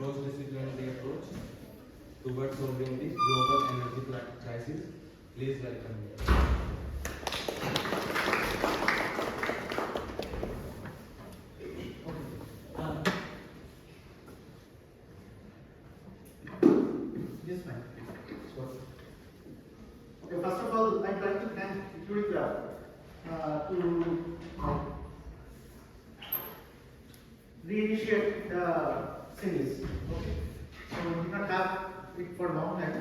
Cross-Disciplinary Approach towards solving the global energy crisis. Please welcome me. Yes, ma'am. Okay, first of all, I'd like to thank Curie to reinitiate the series. Okay, so we did not have it for a long time,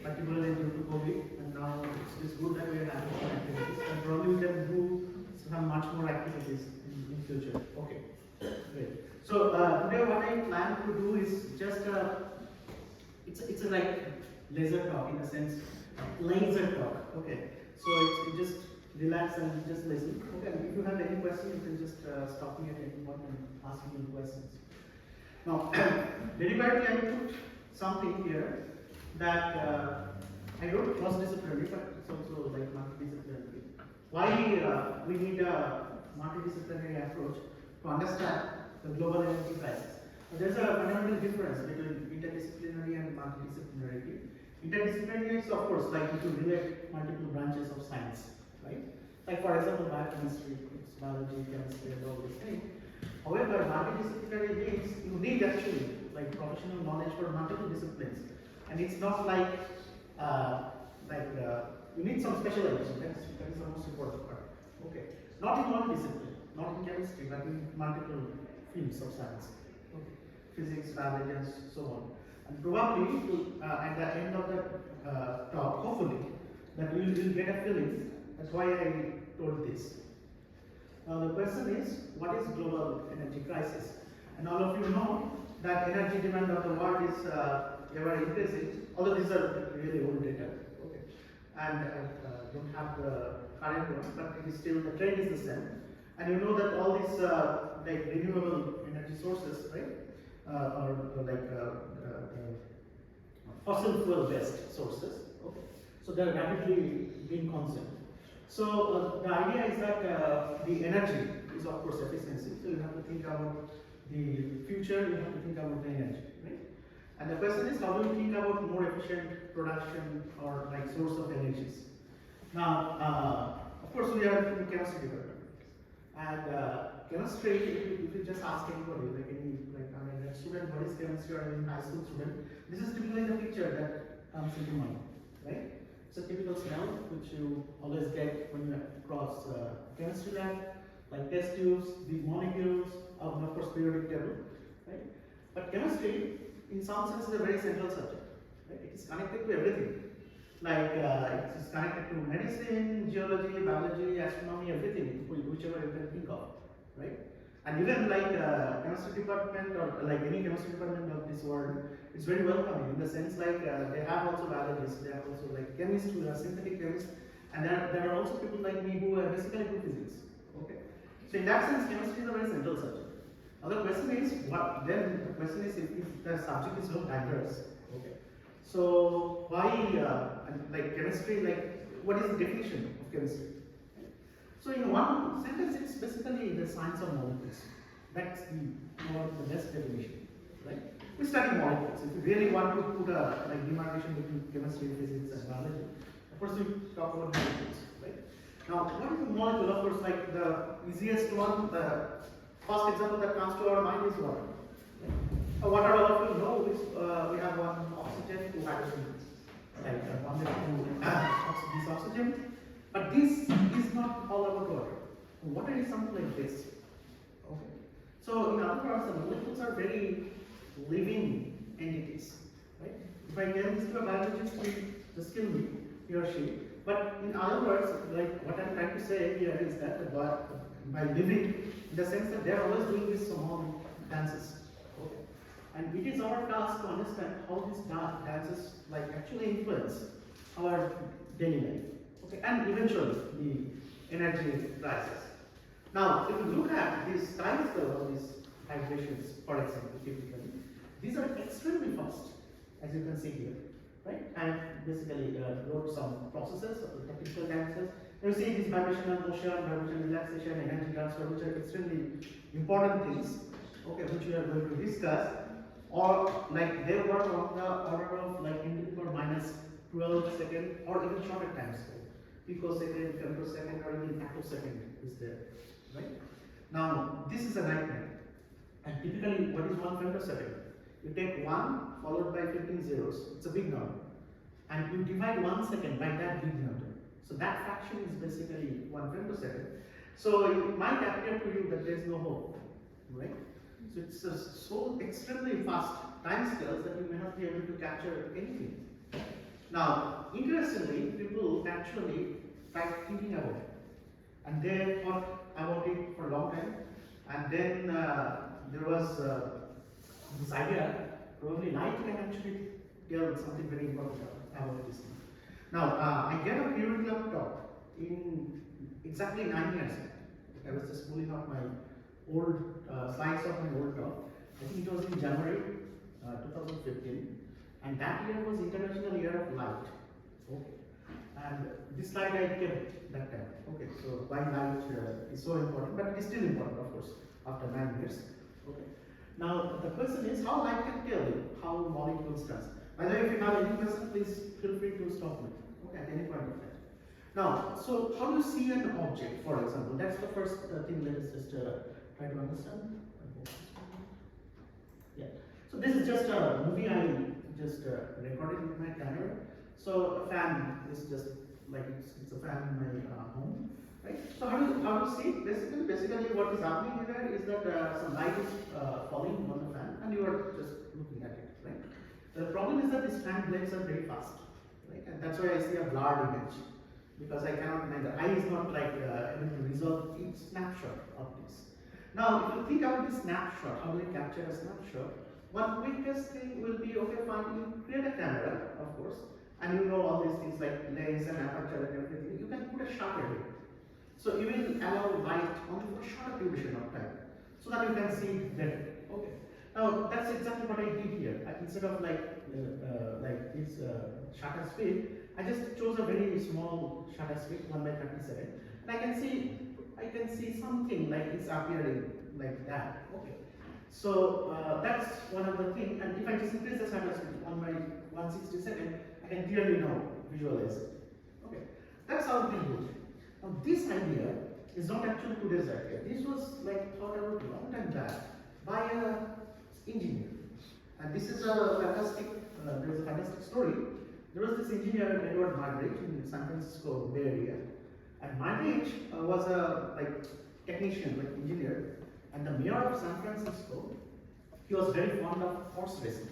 particularly due to COVID, and now it's good that we are having some activities, and probably we can do some much more activities in future. Okay, great. So today what I plan to do is just it's a like laser talk in a sense, laser talk. Okay, so it's just relax and just listen. Okay, if you have any questions, you can just stop me at any point and ask me questions. Now, deliberately I put something here that I wrote cross-disciplinary, but it's also like multidisciplinary. Why we need a multidisciplinary approach to understand the global energy crisis? There's a fundamental difference between interdisciplinary and multidisciplinary. Interdisciplinary is, of course, like if you relate multiple branches of science, right? Like for example, biochemistry, biology, chemistry, and all these things. However, multidisciplinary means you need actually like professional knowledge for multiple disciplines, and it's not like you need some specialization. That is the most important part. Okay, not in one discipline, not in chemistry, but in multiple fields of science. Okay. Physics, biology, and so on. And probably at the end of the talk, hopefully, that we will get a feeling. That's why I told this. Now the question is, what is global energy crisis? And all of you know that energy demand of the world is ever increasing. Although these are really old data, okay, and I don't have the current one, but it is still the trend is the same. And you know that all these like renewable energy sources, right, or like fossil fuel based sources, okay, so they are rapidly being consumed. So the idea is that the energy is of course efficiency. So you have to think about the future, you have to think about the energy, right? And the question is, how do you think about more efficient production or like source of energies? Now, of course, we are in the chemistry department, and chemistry. If you just ask anybody, like any like I mean, a student, what is chemistry, or any high school student, this is typically the picture that comes into mind, right? It's a typical smell which you always get when you cross chemistry lab, like test tubes, these molecules, of course periodic table, right? But chemistry, in some sense, is a very central subject, right? It is connected to everything. Like it is connected to medicine, geology, biology, astronomy, everything, whichever you can think of, right? And even like chemistry department or like any chemistry department of this world, it's very welcoming in the sense like they have also biologists, they have also like chemists who are synthetic chemists, and there are also people like me who are basically do physics. Okay, so in that sense, chemistry is a very central subject. Now the question is, what then? The question is if the subject is so diverse. Okay, so why like chemistry? Like what is the definition of chemistry? So in one sentence, it's basically the science of molecules. That's the best definition, right? We study molecules. If you really want to put a like demarcation between chemistry, physics, and biology, of course we talk about molecules, right? Now, what is a molecule? Of course, like the easiest one, the first example that comes to our mind is water. Right? Water, all of you know, is we have one oxygen, two hydrogen, like one to this oxygen. But this is not all about water. Water is something like this. Okay. So in other words, the molecules are very living entities, right? If I tell this to a biologist, he just kill me, he or she. But in other words, like what I'm trying to say here is that by living, in the sense that they are always doing these small dances. Okay. And it is our task to understand how these dances like actually influence our daily life. Okay, and eventually the energy crisis. Now, if you look at this time scale of these vibrations, for example, typically, these are extremely fast, as you can see here, right? And basically wrote some processes, technical dances. You see these vibrational motion, vibration relaxation, energy transfer, which are extremely important things, okay, which we are going to discuss. or like they work on the order of like 10 to the power minus 12 second or even shorter time scale. Picosecond, femtosecond, or even attosecond is there, right? Now, this is a nightmare. And typically, what is 1 femtosecond? You take 1 followed by 15 zeros. It's a big number. And you divide 1 second by that big number. So that fraction is basically 1 femtosecond. So it might appear to you that there is no hope, right? So it's so extremely fast time scales that you may not be able to capture anything. Now, interestingly, people actually tried thinking about it. And they thought about it for a long time. And then there was this idea, probably light can actually tell something very important about this thing. Now, I gave a Curie Club talk in exactly 9 years ago. I was just pulling out my old slides of my old talk. I think it was in January 2015. And that year was International Year of Light. Okay. And this slide I kept that time. Okay, so why light is so important, but it's still important, of course, after 9 years. Okay. Now the question is how light can tell you how molecules does. By the way, if you have any question, please feel free to stop me. Okay, at any point of time. Now, so how do you see an object, for example? That's the first thing. Let us just try to understand. Yeah. So this is just a movie I just recorded with my camera. So a fan is just like it's a fan in my home, right? So how do you see it? Basically what is happening here is that some light is falling on the fan, and you are just looking at it, right? The problem is that these fan blades are very fast, right? And that's why I see a blurred image, because I cannot, the eye is not like able to resolve each snapshot of this. Now, if you think about this snapshot, how do you capture a snapshot? One quickest thing will be, okay, fine, you create a camera, of course, and you know all these things like lens and aperture and everything. You can put a shutter here. So you will allow light only for a shorter duration of time, so that you can see it better. Okay. Now that's exactly what I did here. Instead of like this shutter speed, I just chose a very small shutter speed, 1/32, and I can see something like it's appearing like that. Okay. So that's one of the things, and if I just increase the shutter speed on my 1/62, I can clearly now visualize it. Okay, that's how we do it. Now this idea is not actually today's idea. This was like thought about a long time back by an engineer, and this is a fantastic. There is a fantastic story. There was this engineer, Edward Muybridge, in San Francisco Bay Area, and Muybridge was a technician, engineer. And the mayor of San Francisco, he was very fond of horse racing.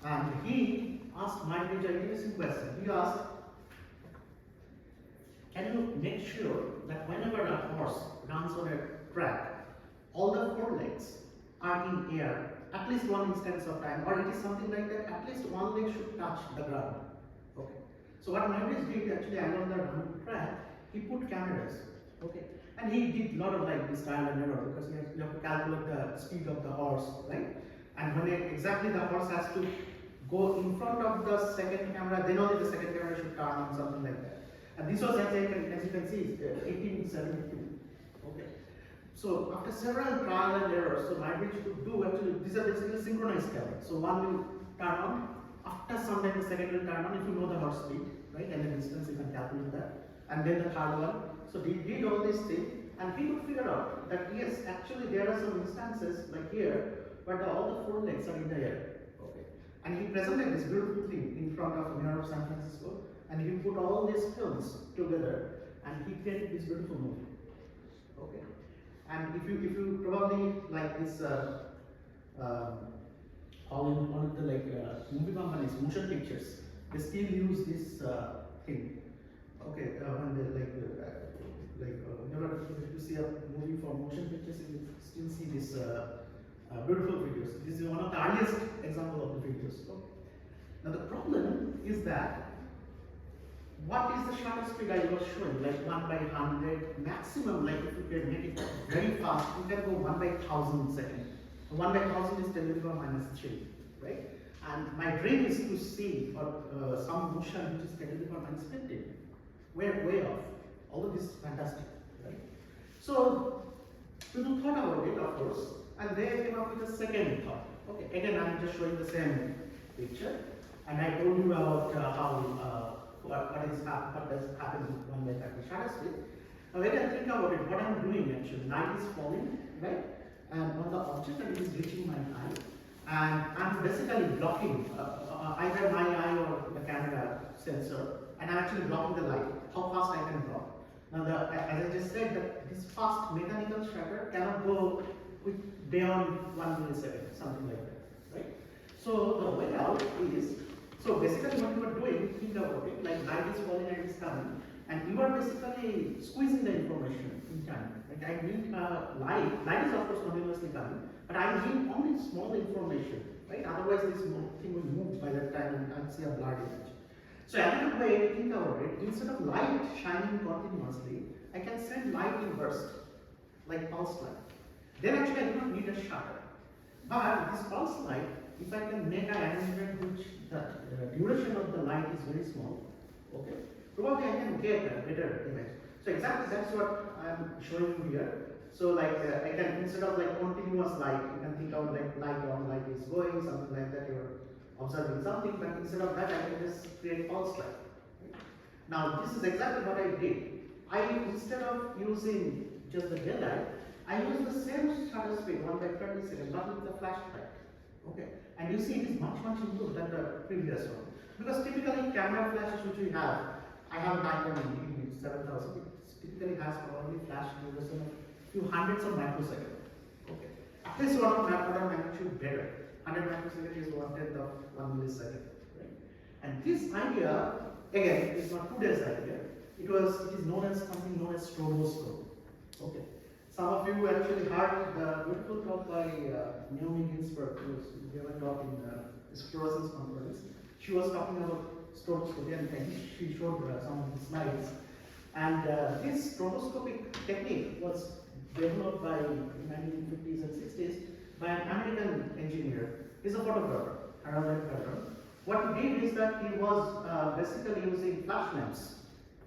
And he asked Muybridge an interesting question. He asked, can you make sure that whenever a horse runs on a track, all the four legs are in air at least one instance of time, or it is something like that, at least one leg should touch the ground. Okay. So what Muybridge did actually along the running track, he put cameras. Okay. And he did a lot of this trial and error, because you have to calculate the speed of the horse, right? And when exactly the horse has to go in front of the second camera, then only the second camera should turn on, something like that. And this was, as you can see, 1872. Okay. So after several trial and errors, so Muybridge could do actually, these are basically synchronized cameras. So one will turn on, after some time the second will turn on if you know the horse speed, right? And the distance you can calculate that. And then the third one. So he did all these things, and he could figure out that yes, actually there are some instances like here, where all the four legs are in the air. Okay. And he presented this beautiful thing in front of the mayor of San Francisco, and he put all these films together, and he created this beautiful movie. Okay. And if you probably like this Hollywood, one of the movie companies, motion pictures, they still use this thing. Okay, when they whenever you see a movie for motion pictures, you still see this beautiful videos. This is one of the earliest example of the videos. Okay. Now the problem is that what is the shutter speed I was showing, like 1/100 maximum, like if you can make it very fast, you can go 1/1000 second. 1/1000 is 10 to the power -3, right? And my dream is to see some motion which is 10 to the power -15. We're way off. All of this is fantastic, right? So people thought about it, of course, and they came up with a second thought. Okay, again, I'm just showing the same picture, and I told you about what does happen when we attack the shadow space. Now, when I think about it, what I'm doing actually, light is falling, right? And on the object that is reaching my eye, and I'm basically blocking either my eye or the camera sensor, and I'm actually blocking the light, how fast I can block. Now, as I just said, that this fast mechanical shutter cannot go beyond 1 millisecond, something like that, right? So the way out is, so basically what you are doing, think about it, like light is falling and it's coming, and you are basically squeezing the information in time. Like I need light is of course continuously coming, but I need only small information, right? Otherwise this thing will move by that time and I'll see a blurred image. So another way to think about it, instead of light shining continuously, I can send light in burst, like pulse light. Then actually I do not need a shutter. But this pulse light, if I can make an arrangement which the duration of the light is very small, okay, probably I can get a better image. So exactly that's what I'm showing you here. So like I can, instead of like continuous light, you can think of like light on, light is going, something like that, you're observing something, but instead of that I can just create pulse light. Right? Now this is exactly what I did. Instead of using just the daylight, I use the same shutter speed, 1/20 but with the flashlight. Okay, and you see it is much improved than the previous one. Because typically camera flashes which we have, I have a Nikon 7000. It typically has probably flash duration of few hundreds of microseconds. Okay, at least order of magnitude better. 100 microseconds is 1/10 of 1 millisecond. Right? And this idea again is not today's idea. It is known as something known as stroboscope. Okay. Some of you actually heard the beautiful talk by Naomi Ginsberg, who gave a talk in this Fluorescence conference. She was talking about stroboscopy and she showed some of the slides. And this stroboscopic technique was developed by in the 1950s and 60s by an American engineer. He's a photographer, Harold Carter. What he did is that he was basically using flash lamps.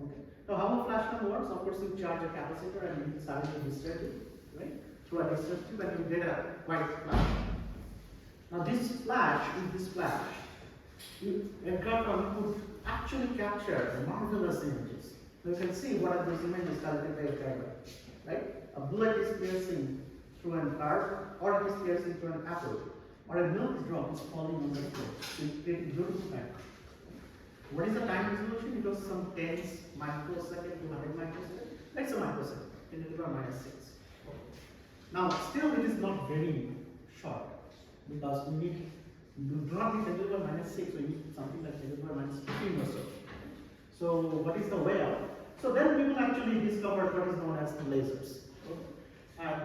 Okay. Now, how a flash lamp works? Of course, you charge a capacitor and you charge a discharge tube, right? Through a discharge tube, and you get a white flash. Now, this flash, Electron could actually capture marvelous images. So you can see what are those images collected by a camera, right? A bullet is piercing through an curve, or it is piercing through an apple, or a milk drop is falling on the floor. So you create beautiful pattern. What is the time resolution? It was some tens microsecond to 100 microsecond. That's a microsecond, 10 to the power minus 6. Now, still it is not very short because we do not need 10 to the power minus 6, we need something like 10 to the power minus 15 or so. So, what is the way out? So, then people actually discovered what is known as the lasers.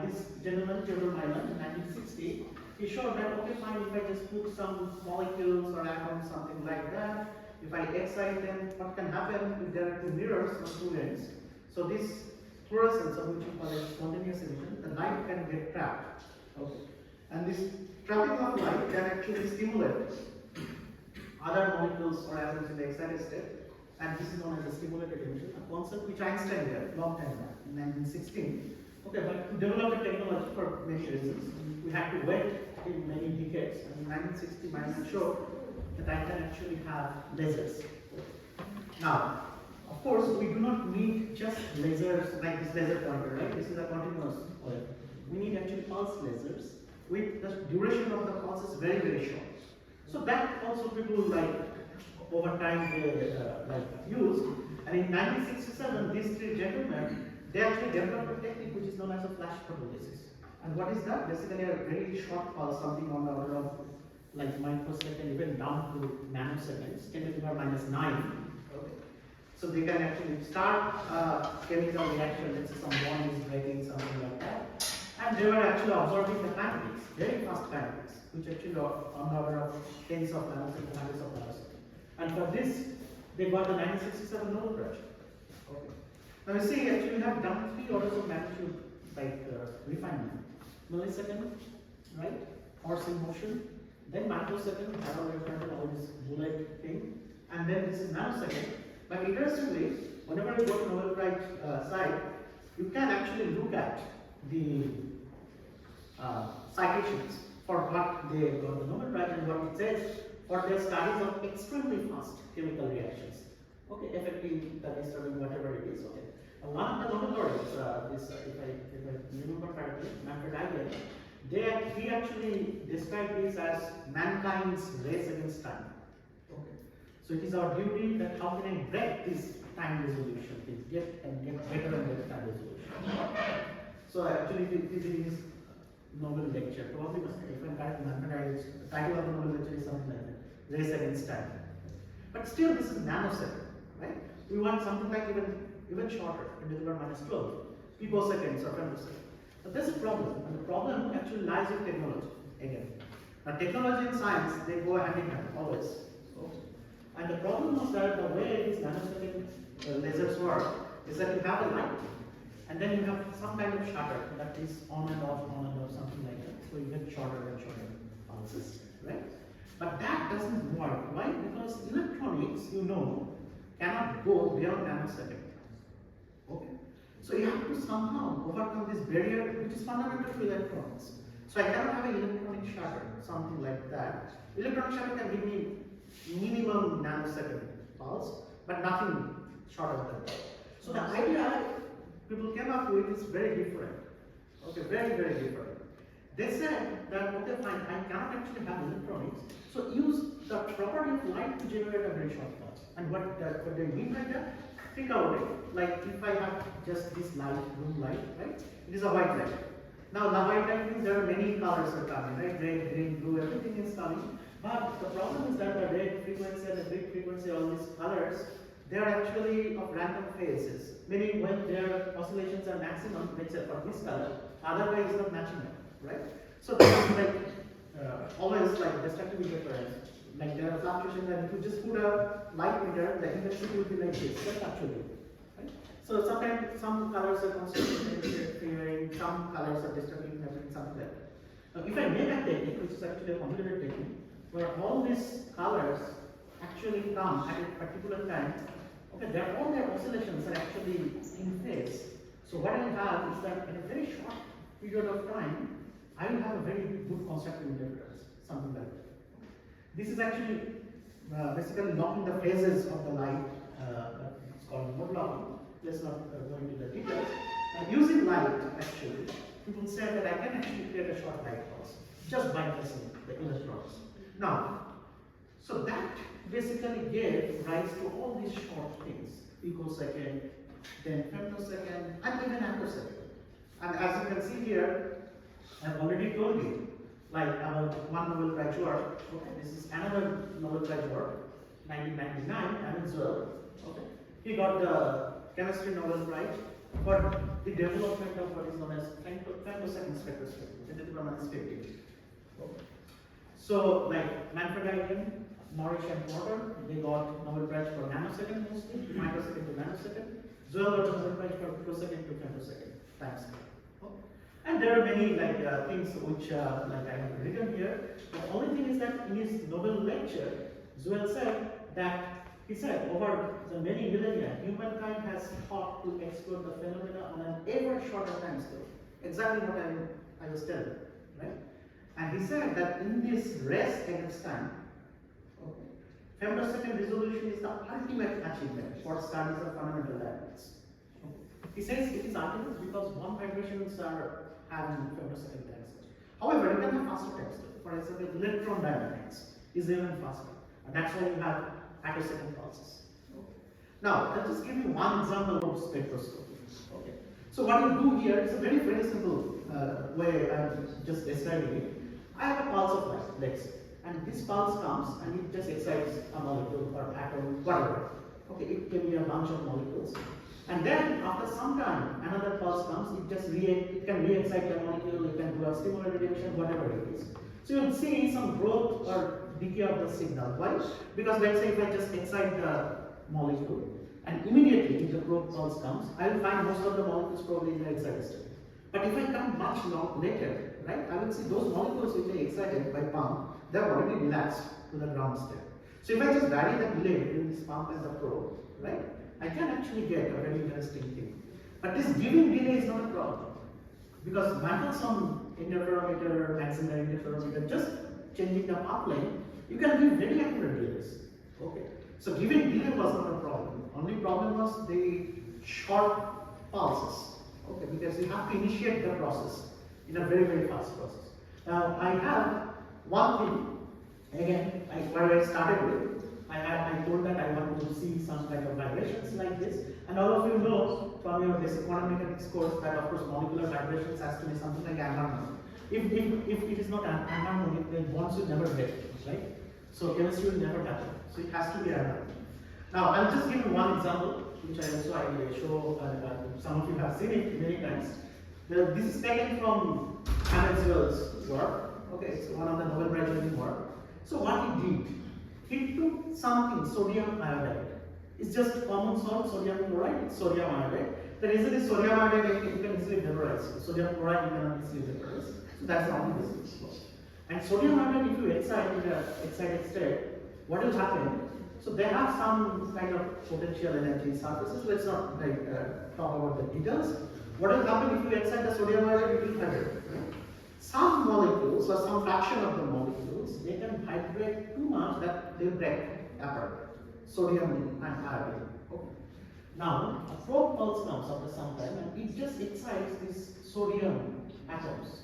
This gentleman, Theodore Mylan, in 1960, he showed that, okay, fine, if I just put some molecules or atoms, something like that, if I excite them, what can happen if there are two mirrors on two ends? So this fluorescence, of which we call it spontaneous emission, the light can get trapped. Okay. And this trapping of light can actually stimulate other molecules or atoms in the excited state. And this is known as a stimulated emission, a concept which Einstein did long time back, in 1916. Okay, but to develop the technology for many reasons, we had to wait in many decades. And in 1960, Mylan showed that I can actually have lasers. Now, of course, we do not need just lasers like this laser pointer, right? This is a continuous wave. We need actually pulse lasers with the duration of the pulse is very short. So that also people like over time used. And in 1967, these three gentlemen, they actually developed a technique which is known as a flash photolysis. And what is that? Basically a very short pulse, something on the order of like microsecond, even down to nanoseconds, 10 to the power minus 9. Okay. So they can actually start chemical reaction, let's say some bond is breaking, something like that. And they were actually observing the kinetics, very fast kinetics, which actually are on the order of tens of nanoseconds, hundreds of nanoseconds. And for this, they got the 1967 Nobel Prize. Okay. Now you see, actually we have done 3 orders of magnitude like refinement. Millisecond, right? Horse in motion. Then microsecond, all this bullet thing, and then this is nanosecond. But interestingly, whenever you go to Nobel Prize site, you can actually look at the citations for what they got the Nobel Prize and what it says for their studies of extremely fast chemical reactions, okay, affecting the disturbing whatever it is, okay. One of the Nobel laureates, if I remember correctly, Manfred Eigen, he actually described this as mankind's race against time. Okay. So it is our duty that how can I break this time resolution, get better and better time resolution. So actually this is his Nobel lecture. Probably if I'm correct, the title of the Nobel lecture is something like that, Race Against Time. But still this is nanosecond, right? We want something like even shorter, 10⁻⁻12 picoseconds or femtoseconds. But there's a problem, and the problem actually lies with technology again. Now technology and science, they go hand in hand, always. Okay. And the problem was that the way these nanosecond lasers work is that you have a light, and then you have some kind of shutter that is on and off, something like that. So you get shorter and shorter pulses, right? But that doesn't work. Why? Because electronics, cannot go beyond nanosecond. Okay. So you have to somehow overcome this barrier, which is fundamental to electronics. So I cannot have an electronic shutter, something like that. Electronic shutter can give me minimum nanosecond pulse, but nothing shorter than that. So the idea people came up with is very different. Okay, very, very different. They said that, okay, fine, I cannot actually have electronics, so use the property of light to generate a very short pulse. And what they mean by that? Think about it. Like if I have just this light, room light, right? It is a white light. Now the white light means there are many colors are coming, right? Red, green, blue, everything is coming. But the problem is that the red frequency and the green frequency, all these colors, they are actually of random phases. Meaning when their oscillations are maximum, let's say for this color, otherwise it's not matching up, right? So this is like always like destructive interference. Like there are fluctuations, and if you just put a light meter, the intensity will be like this. That's actually, right? So sometimes some colors are constantly interfering, some colors are disturbing, something like that. Now, if I make a technique, which is actually a complicated technique, where all these colors actually come at a particular time, okay, all their oscillations are actually in phase. So what I will have is that in a very short period of time, I will have a very good constructive interference, something like that. This is actually basically locking the phases of the light. It's called mode locking. Let's not go into the details. Using light, actually, people say that I can actually create a short light pulse just by pressing the electrons. Now, so that basically gave rise to all these short things: picosecond, then femtosecond, and even attosecond. And as you can see here, I've already told you. Like about one Nobel Prize work, okay, this is another Nobel Prize work, 1999, Anomalous, okay. He got the chemistry Nobel Prize for the development of what is known as femtosecond spectroscopy, 10⁻⁻50. Okay. So, like Manfred Eigen, Norrish and Porter, they got Nobel Prize for nanosecond mostly, microsecond to nanosecond. Zuel got Nobel Prize for picosecond to femtosecond time scale. And there are many things which like I have written here. The only thing is that in his Nobel lecture, Zuel said that he said over the many millennia, humankind has thought to explore the phenomena on an ever shorter time scale. Exactly what I was telling, right? And he said that in this race against time, okay, femtosecond resolution is the ultimate achievement for studies of fundamental dynamics. He says it is ultimate because one vibrations are having femtosecond time scale. However, you can have faster time scale. For example, electron dynamics is even faster. And that's why you have attosecond pulses. Okay. Now, I'll just give you one example of spectroscopy. Okay. So what you do here is a very, very simple way I'm just describing it. I have a pulse of light, let's say. And this pulse comes and it just excites a molecule or atom, whatever. Okay, it can be a bunch of molecules. And then after some time, another pulse comes, it can re-excite the molecule, it can do a stimulated reaction, whatever it is. So you'll see some growth or decay of the signal. Why? Because let's say if I just excite the molecule, and immediately if the growth pulse comes, I will find most of the molecules probably in the excited state. But if I come much later, right, I will see those molecules which are excited by pump, they are already relaxed to the ground state. So if I just vary the delay between this pump and the probe, right, I can actually get a very interesting thing. But this giving delay is not a problem. because Michelson interferometer, maxillary interferometer, just changing the path length, you can give very accurate delays. Okay. So giving delay was not a problem. Only problem was the short pulses. Okay, because you have to initiate the process in a very, very fast process. Now I have one thing, again, where I started with, I told that I wanted to see some kind of vibrations like this, and all of you know from your basic quantum mechanics course that of course molecular vibrations has to be something like anharmonic. If it is not anharmonic, then bonds will never break, right? So chemistry will never happen. So it has to be anharmonic. Now I'll just give you one example, which I show, some of you have seen it many times. This is taken from Amazeal's work. Okay, it's one of the Nobel Prize winning work. So what he did, he took something, sodium iodide. It's just common salt, sodium chloride, it's sodium iodide. The reason is sodium iodide you can easily vaporize. Sodium chloride you cannot easily vaporize. So that's the only business. And sodium iodide, if you excite in an excited state, what will happen? So they have some kind of potential energy surfaces. Let's not talk about the details. What will happen if you excite the sodium iodide? It will vibrate. Right? Some molecules or some fraction of the molecules, they can vibrate too much that they break apart. Sodium and iodine. Okay. Now, a probe pulse comes after some time and it just excites these sodium atoms.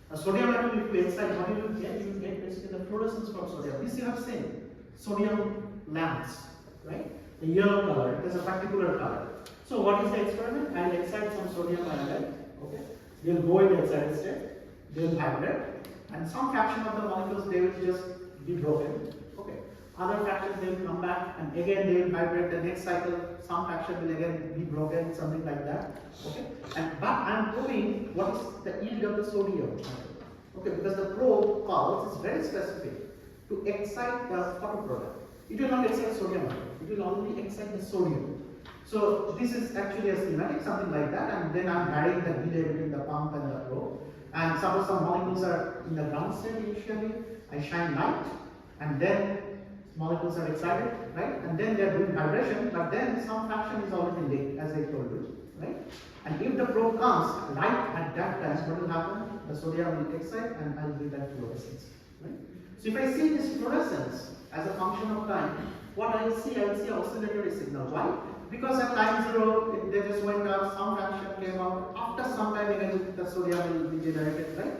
A sodium atom, if you excite, what you will get? You will get basically the fluorescence from sodium. This you have seen. Sodium lamps, right? The yellow color, there's a particular color. So what is the experiment? I'll excite some sodium iodide. Okay. They'll go in the excited state. They'll vibrate, and some fraction of the molecules they will just be broken. Okay. Other fractions they will come back, and again they will vibrate. The next cycle, some fraction will again be broken, something like that. Okay. But I'm probing what is the yield of the sodium. Okay, because the probe pulse is very specific to excite the photoproduct. It will not excite sodium ion. It will only excite the sodium. So this is actually a schematic, something like that, and then I'm varying the delay between the pump and the probe. And suppose some molecules are in the ground state initially, I shine light, and then molecules are excited, right? And then they are doing vibration, but then some fraction is already late, as I told you, right? And if the probe comes light at that time, what will happen? The sodium will excite, and I'll do that fluorescence, right? So if I see this fluorescence as a function of time, what I will see oscillatory signal. Why? Because at time 0, they just went up, some fraction came out. After some time again, the sodium will be generated, right?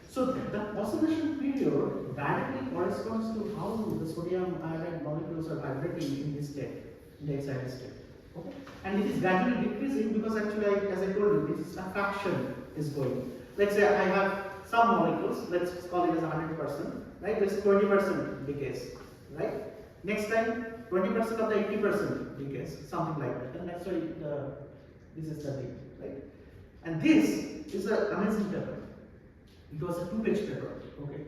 So the oscillation period directly corresponds to how the sodium iodide molecules are vibrating in this state, in the excited state. Okay? And it is gradually decreasing because actually, as I told you, this is a fraction is going. Let's say I have some molecules, let's call it as 100%, right? Let's say 20% decays, right? Next time, 20% of the 80% decays, something like that. And that's why this is the thing, right? And this is an amazing paper. It was a 2-page paper, okay?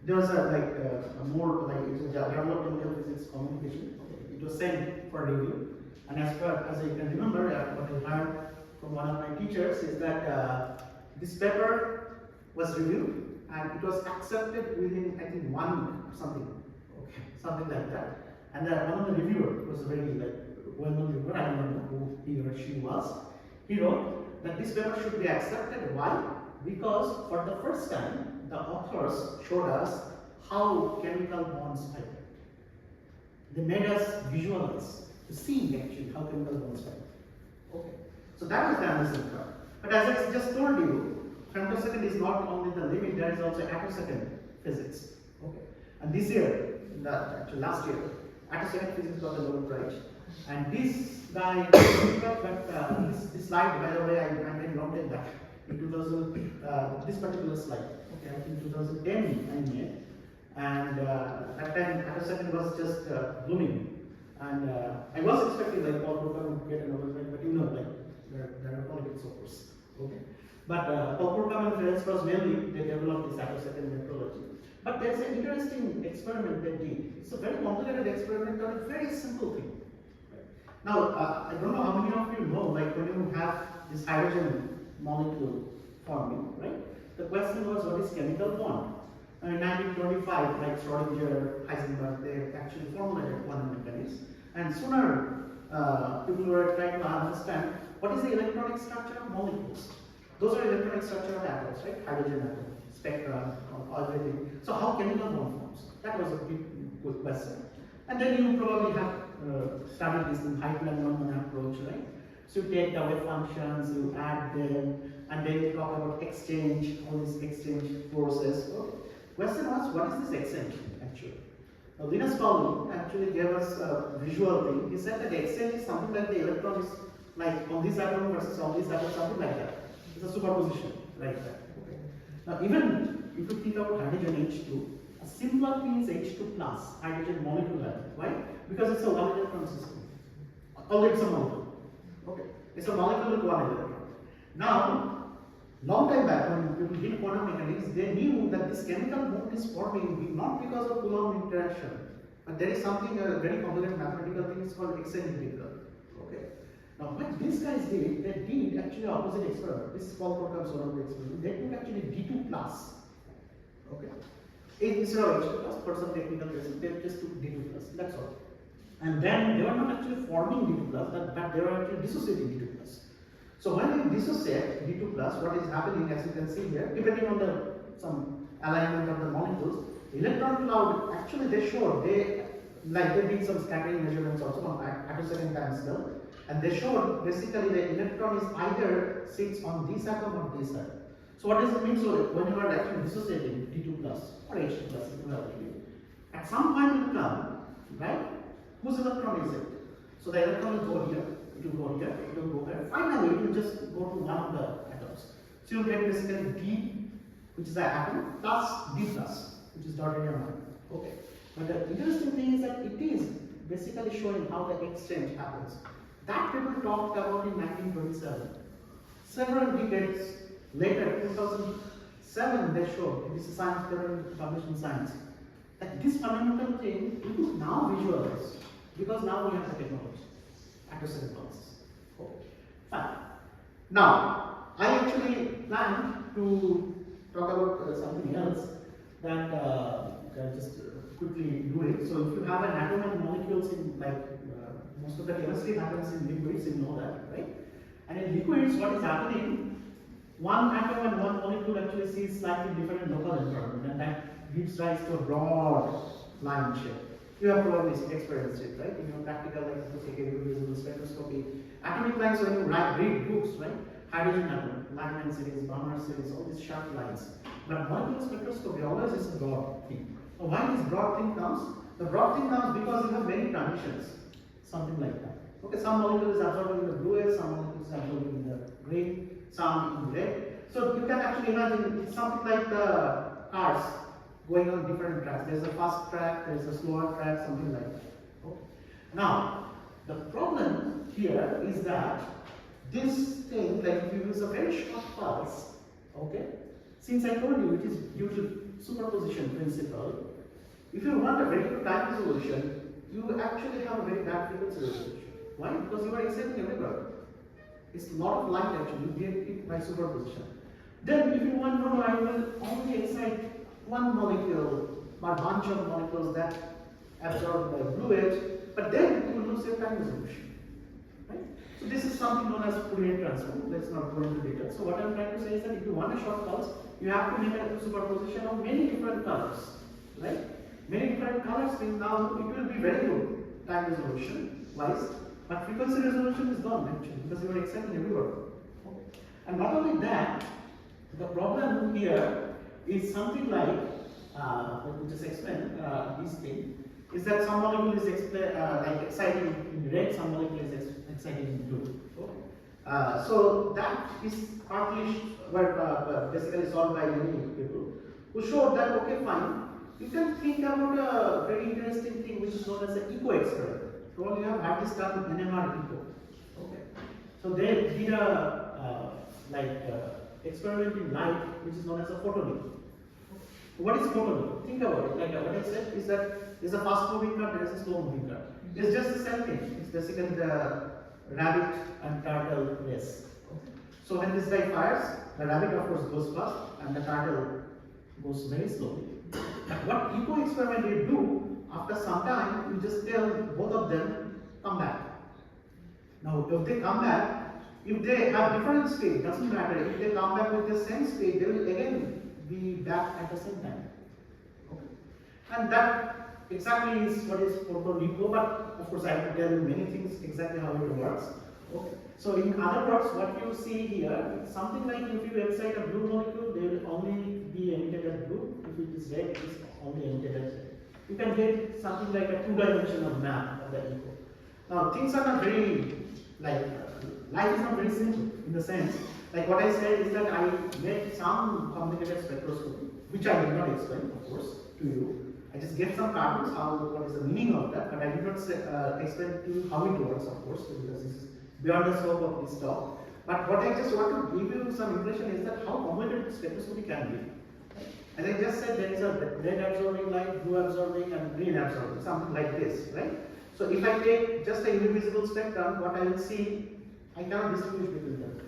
There was a more like it was a developed chemical physics communication. Okay? It was sent for review. And as I can remember, what I heard from one of my teachers is that this paper was reviewed and it was accepted within, I think, 1 week or something. Okay, something like that. And one of the reviewers was a very well-known reviewer, I don't know who he or she was. He wrote that this paper should be accepted. Why? Because for the first time, the authors showed us how chemical bonds vibrate. They made us visualize, to see actually how chemical bonds vibrate. Okay, so that was the amazing part. But as I just told you, femtosecond is not only the limit, there is also attosecond physics. Okay, and this year, actually last year, Attosecond physics got the Nobel Prize. And this guy, this slide, by the way, I made long time back. In 2000, this particular slide, okay, I think 2010 I made. And that time Attosecond was just blooming. And I was expecting like Paul Broca would get a Nobel Prize, but you know, like there are politics of course. Okay. But Paul Broca and Ferenc was mainly they developed this Attosecond metrology. But there's an interesting experiment they did. It's a very complicated experiment on a very simple thing. Right? Now, I don't know how many of you know, like when you have this hydrogen molecule forming, right? The question was, what is chemical bond? In 1925, like Schrodinger, Heisenberg, they actually formulated quantum mechanics. And sooner, people were trying to understand what is the electronic structure of molecules. Those are electronic structure of atoms, right? Hydrogen atom, spectra, everything. So how chemical bond forms? That was a big good question. And then you probably have studied this in Heitler-Neumann approach, right? So you take the wave functions, you add them, and then you talk about exchange, all these exchange forces. Okay. Question was, what is this exchange actually? Now, Linus Pauling actually gave us a visual thing. He said that the exchange is something like the electron is like on this atom versus on this atom, something like that. It's a superposition, like that. Okay. Now, even if you think about hydrogen H2, a simpler thing is H2 plus, hydrogen molecule. Why? Because it's a one electron system. Although it's a molecule. Okay. It's a molecule with one electron. Now, long time back when people did quantum mechanics, they knew that this chemical bond is forming not because of Coulomb interaction, but there is something, a very complicated mathematical thing is called exchange integral. Okay. Now, what these guys did, they did actually opposite experiment. This is Paul Crocombe's one of the experiments. They took actually D2 plus. Okay. Instead of H2 plus, for some technical reason, they just took D2 plus. That's all. And then they were not actually forming D2 plus, but they were actually dissociating D2 plus. So when you dissociate D2 plus, what is happening, as you can see here, depending on some alignment of the molecules, electron cloud actually they showed they did some scattering measurements also on attosecond time scale, and they showed basically the electron is either sits on this atom or this atom. So what does it mean? So when you are actually dissociating D2 plus or H2 plus, at some point it will come, right? Whose electron is it? So the electron will go here, it will go here, it will go here. Finally, it will just go to one of the atoms. So you get basically D, which is the atom, plus D plus, which is deuterium ion. Okay. But the interesting thing is that it is basically showing how the exchange happens. That people talked about in 1927. Several decades later, 2007, they showed, this is science paper published in Science, that this fundamental thing it is now visualized because now we have the technology. Attosecond process. Okay. Fine. Now, I actually planned to talk about something else that I'll just quickly do it. So, if you have an atom and molecules in most of the chemistry happens in liquids, you know that, right? And in liquids, what is happening? One atom and one molecule actually sees slightly different local environment, and that gives rise to a broad line shape. You have probably experienced it, right? In your practical, like visible spectroscopy. Atomic lines, when you read books, right? Hydrogen atom, Langman series, Balmer series, all these sharp lines. But molecular spectroscopy always is a broad thing. So why this broad thing comes? The broad thing comes because you have many transitions, something like that. Okay, some molecule is absorbed in the blue air, some molecule is absorbed in the green, some in red. So you can actually imagine it's something like the cars going on different tracks. There's a fast track, there's a slower track, something like that. Okay. Now, the problem here is that this thing, like if you use a very short pulse, okay, since I told you it is due to superposition principle, if you want a very good time resolution, you actually have a very bad frequency resolution. Why? Because you are exciting everywhere. It's a lot of light actually, you get it by superposition. Then if you want to know, I will only excite one molecule or bunch of molecules that absorb the blue edge, but then you lose your time resolution. Right? So this is something known as Fourier transform. Let's not go into detail. So what I'm trying to say is that if you want a short pulse, you have to make a superposition of many different colors. Right? Many different colors means now it will be very good time resolution wise, but frequency resolution is gone actually because you are exciting everywhere. Okay. And not only that, the problem here is something like, let me just explain this thing, is that some molecule is exciting in red, some molecule is exciting in blue. Okay. So that is partly basically solved by many people who showed that, okay, fine, you can think about a very interesting thing which is known as the echo experiment. So you have had this term NMR echo. Okay. So they did a experiment in light which is known as a photoning. What is photoning? Think about it. Like what I said is that there's a fast moving car, there is a slow moving car. It's just the same thing. It's basically the rabbit and turtle race. Okay. So when this guy fires, the rabbit of course goes fast and the turtle goes very slowly. But what echo experiment they do, after some time, you just tell both of them come back. Now if they come back, If they have different state, doesn't matter. If they come back with the same state, they will again be back at the same time. Okay. And that exactly is what is photo-repo, but of course I have to tell you many things exactly how it works. Okay. So in other words, what you see here, it's something like if you excite a blue molecule, they will only be emitted as blue. If it is red, it is only emitted as red. You can get something like a two-dimensional map of the echo. Now things are not very like life is not very simple in the sense like what I said is that I made some complicated spectroscopy, which I did not explain, of course, to you. I just gave some cartoons, what is the meaning of that, but I did not explain to you how it works, of course, because this is beyond the scope of this talk. But what I just want to give you some impression is that how complicated spectroscopy can be. As I just said, there is a red absorbing light, blue absorbing, and green absorbing, something like this, right? So if I take just a invisible spectrum, what I will see, I cannot distinguish between them.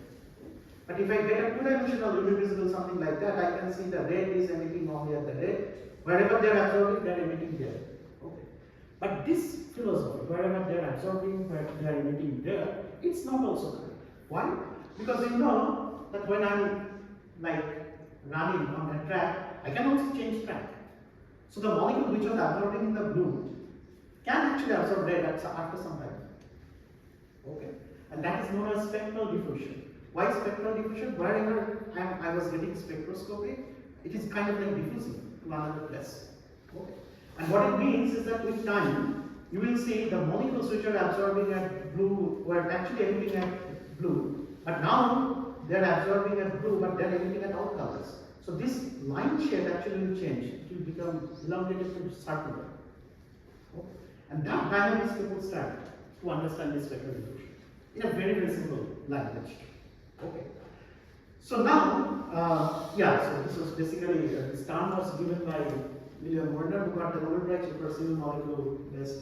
But if I get a two-dimensional invisible something like that, I can see the red is emitting only at the red. Wherever they are absorbing, they are emitting there. Okay. But this philosophy, wherever they are absorbing, where they are emitting there, it's not also correct. Why? Because you know that when I'm like running on a track, I can also change track. So the molecule which was absorbing in the blue can actually absorb red after some time. Okay. And that is known as spectral diffusion. Why spectral diffusion? Wherever I was getting spectroscopy, it is kind of like diffusing to another place. Okay. And what it means is that with time, you will see the molecules which are absorbing at blue were actually emitting at blue, but now they are absorbing at blue, but they are emitting at all colors. So this line shape actually will change. It will become elongated to circular. Okay. And that dynamics people start to understand this spectral diffusion in a very, very simple language. Okay. So now, so this was basically this term was given by William Werner, who got the Muybridge for single molecule based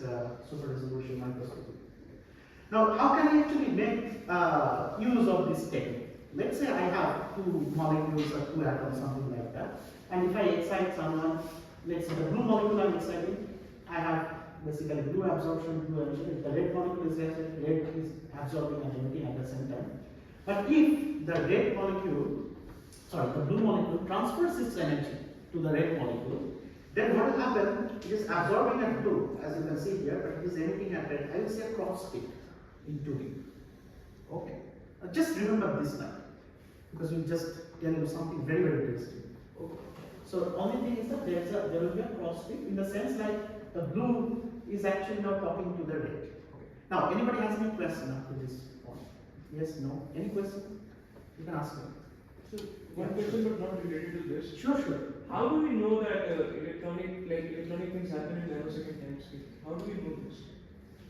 super resolution microscopy. Now, how can I actually make use of this technique? Let's say I have two molecules or two atoms, something like that, and if I excite someone, let's say the blue molecule I'm exciting, I have basically blue absorption, blue emission. If the red molecule is excited, red is absorbing and emitting at the same time. But if the red molecule, the blue molecule transfers its energy to the red molecule, then what will happen? It is absorbing at blue, as you can see here, but it is emitting at red. I will say a cross-stick in 2D. Okay. Now just remember this line, because we will just tell you something very, very interesting. Okay. So the only thing is that there will be a cross-stick in the sense like the blue is actually now talking to the red. Okay. Now, anybody has any question up to this point? Yes, no? Any question? You can ask me. So, one question but not related to this. Sure. How do we know that electronic things happen in nanosecond time scale? How do we know this?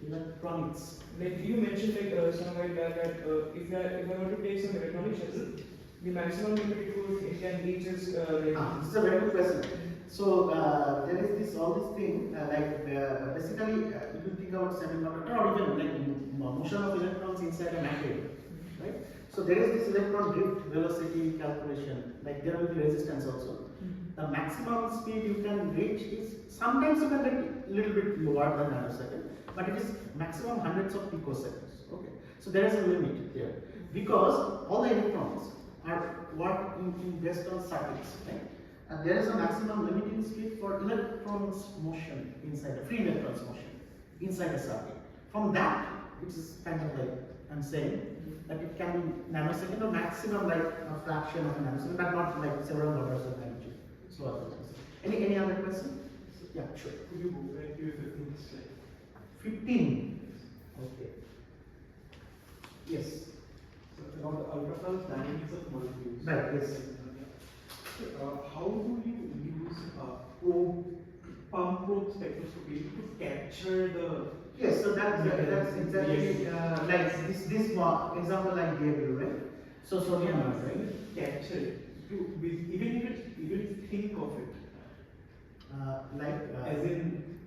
Electronics. Like you mentioned some while back that if I want to take some electronic shuttle, the maximum limit it can reach is This is a very good question. So there is this thing basically if you think about semiconductor or even like motion of electrons inside a material, right? So there is this electron drift velocity calculation, like there will be resistance also. The maximum speed you can reach is sometimes you can get a little bit lower than nanosecond, but it is maximum hundreds of picoseconds. Okay, so there is a limit here because all the electrons are working based on circuits, right? And there is a maximum limiting speed for electrons motion inside a free electrons motion inside a circuit. From that, which is kind of like I'm saying that it can be nanosecond or maximum like a fraction of a nanosecond, but not like several orders of magnitude. So any other question? Yeah, sure. Could you go back to your 15th slide? 15. Okay. Yes. So about the ultrafast dynamics of molecules. Right. Yes. How do you use pump probe spectroscopy to capture the? Yes. So that's exactly like this example I gave you, right? So sodium-iodide, right? Capture it. Even think of it. As in,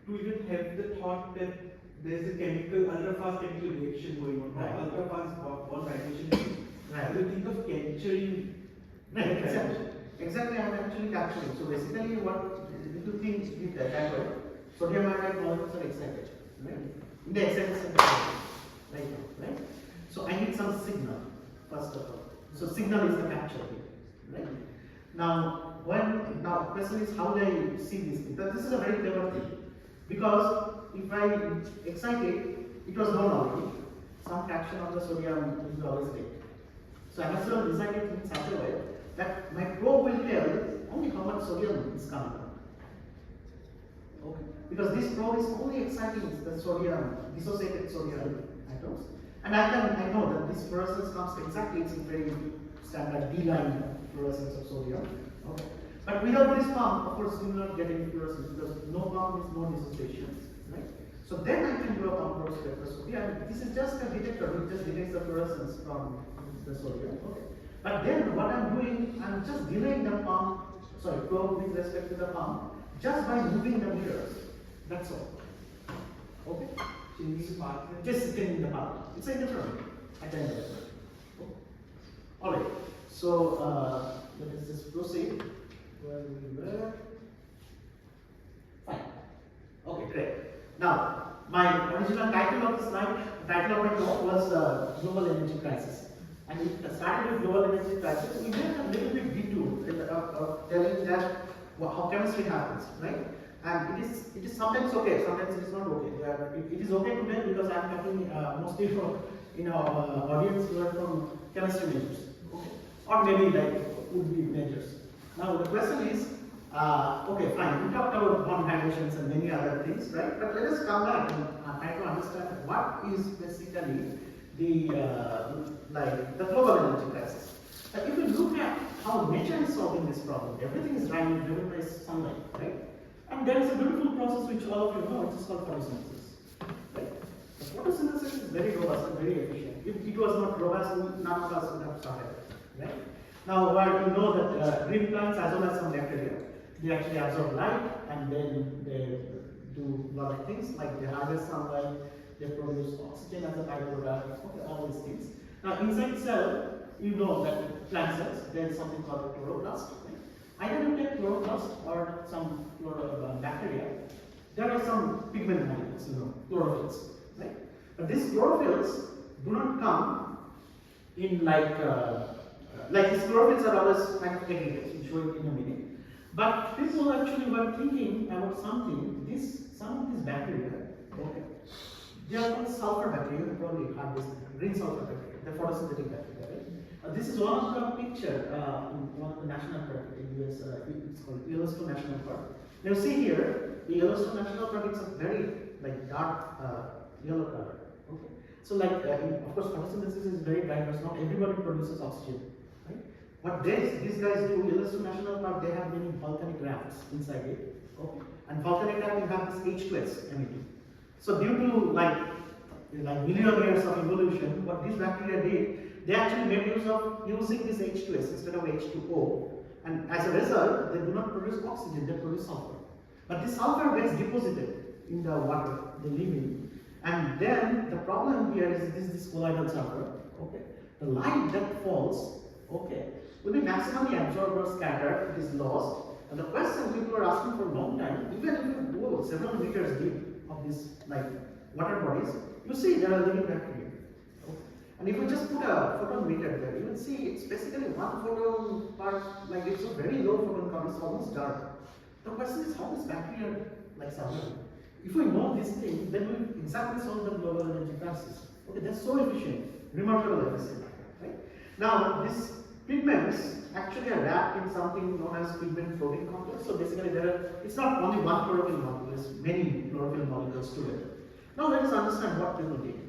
to even have the thought that there is a ultra-fast chemical reaction going on, right. ultra-fast bond vibration. Right. You think of capturing. Right, exactly. I'm actually capturing. So basically, what little things did that way. Sodium iodide molecules are excited, right? In the excited center, right now, right? So I need get some signal, first of all. So signal is the capture here, right? Now, now question is how do I see this thing? This is a very clever thing. Because if I excite it, it was known already. Some fraction of the sodium is always there. So I must have designed it in such a way that my probe will tell only how much sodium is coming out. Okay. Because this probe is only exciting the sodium, dissociated sodium atoms. And I know that this fluorescence comes exactly, it's a very standard D-line fluorescence of sodium. Okay. But without this pump, of course, you will not get any fluorescence because no pump means no dissociation, right? So then I can do a pump probe spectroscopy, and this is just a detector which just detects the fluorescence from the sodium. Okay. But then what I'm doing, I'm just delaying the probe with respect to the pump just by moving the mirrors. That's all. Okay? Change the path. Just changing the path. It's a different at the end of it. Okay. Alright. So let us just proceed. Where we were. Fine. Okay, great. Now, my original title of the slide, title of my talk was Global Energy Crisis. And it started with global energy crisis. We went a little bit detour of telling that how chemistry happens, right? And it is sometimes okay, sometimes it is not okay. It is okay today because I am talking mostly from audience who are from chemistry majors, okay, or maybe like would be majors. Now the question is, okay, fine. We talked about bond vibrations and many other things, right? But let us come back and try to understand what is basically the global energy crisis. If you look at how nature is solving this problem, everything is driven by sunlight, right? And there is a beautiful process which all of you know, which is called photosynthesis. Right? The photosynthesis is very robust and very efficient. If it was not robust, none of us would have started. Right? Now, while you know that green plants as well as some bacteria, they actually absorb light and then they do a lot of things like they harvest sunlight, they produce oxygen as a byproduct, okay, all these things. Now, inside cell, you know that plant cells, there is something called chloroplast. Right? Either you take chloroplast or some bacteria, there are some pigment molecules, chlorophylls, right? But these chlorophylls do not come in like these chlorophylls are always kind of aggregates, we'll show it in a minute. But people actually were thinking about something, some of these bacteria, okay, they are called sulfur bacteria, you probably have this green sulfur bacteria, the photosynthetic bacteria, right? This is one of the picture in one of the national park in US, it's called Yellowstone National Park. Now see here, the Yellowstone National Park is a very dark yellow color. Okay. So of course photosynthesis is very diverse, not everybody produces oxygen. Right? What these guys do, Yellowstone National Park, they have many volcanic rafts inside it. Okay. And volcanic raft will have this H2S emitting. So due to like million years of evolution, what these bacteria did, they actually made use of using this H2S instead of H2O, and as a result, they do not produce oxygen, they produce sulfur. But this sulfur gets deposited in the water they live in, and then the problem here is this colloidal sulfur. Okay, the light that falls, okay, will be maximally absorbed or scattered. It is lost. And the question people are asking for a long time, even if you go several meters deep of these water bodies, you see there are living bacteria. And if you just put a photon meter there, you will see it's basically one photon part, it's a very low photon count, it's almost dark. The question is how does bacteria survive? If we know this thing, then we exactly solve the global energy crisis. Okay, that's so efficient, remarkable efficient, right? Now, these pigments actually are wrapped in something known as pigment floating complex. So basically, it's not only one chlorophyll molecule, there's many chlorophyll molecules together. Now let us understand what people did.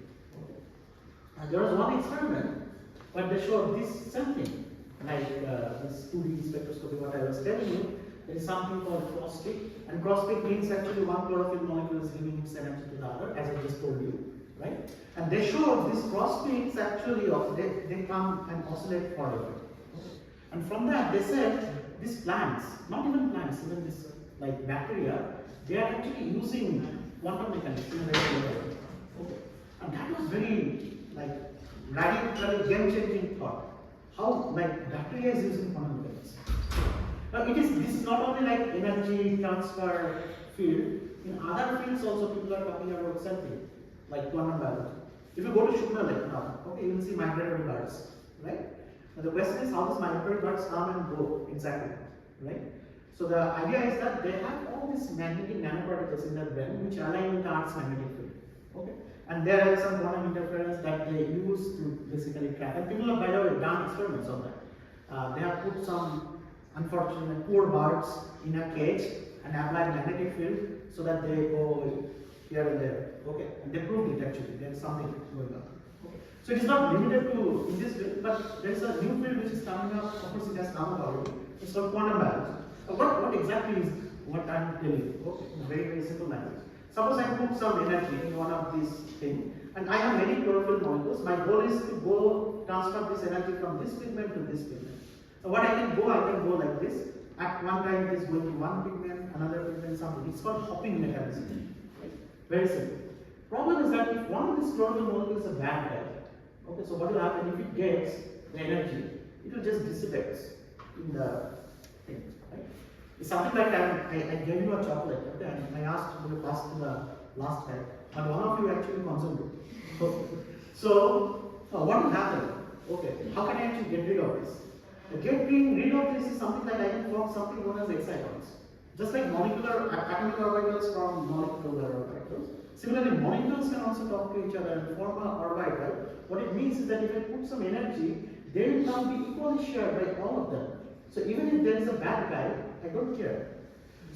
There was one experiment where they showed this same thing, this 2D spectroscopy, what I was telling you. There is something called cross-peak, and cross-peak means actually one chlorophyll molecule is giving its energy to the other, as I just told you, right? And they showed these cross-peaks actually, they come and oscillate forever. And from that, they said these plants, not even plants, even this bacteria, they are actually using quantum mechanics in a very way. Okay. And that was very radical, game-changing thought. How bacteria is using quantum mechanics. Now this is not only energy transfer field. In other fields also people are talking about something like quantum biology. If you go to Shukla Lake now, okay, you will see migratory birds, right? Now the question is how these migratory birds come and go exactly, right? So the idea is that they have all these magnetic nanoparticles in their brain which align with the Earth's magnetic field, okay? And there are some quantum interference that they use to basically track. And people have, by the way, done experiments on that. They have put some unfortunate poor birds in a cage and applied magnetic field so that they go here and there. Okay, and they proved it actually. There is something going on. Okay. So it is not limited to in this field, but there is a new field which is coming up. Of course, it has come already. It's called quantum biology. What exactly is what I am telling you? Okay, in a very simple language. Suppose I put some energy in one of these things, and I have many chlorophyll molecules. My goal is to go transfer this energy from this pigment to this pigment. So what I can go like this. At one time it is going to one pigment, another pigment, something. It's called hopping mechanism. Right? Very simple. Problem is that if one of these chlorophyll molecules is a bad guy, okay, so what will happen if it gets the energy? It will just dissipate in the thing. Right? It's something like that. I gave you a chocolate, okay, and I asked you to pass to the last guy, and one of you actually consumed it. Okay. So what will happen? Okay, how can I actually get rid of this? Getting rid of this is something like I can form something known as excitons. Just like molecular atomic orbitals from molecular orbitals. Similarly, molecules can also talk to each other and form an orbital. What it means is that if I put some energy, they will now be equally shared by all of them. So even if there is a bad guy, I don't care.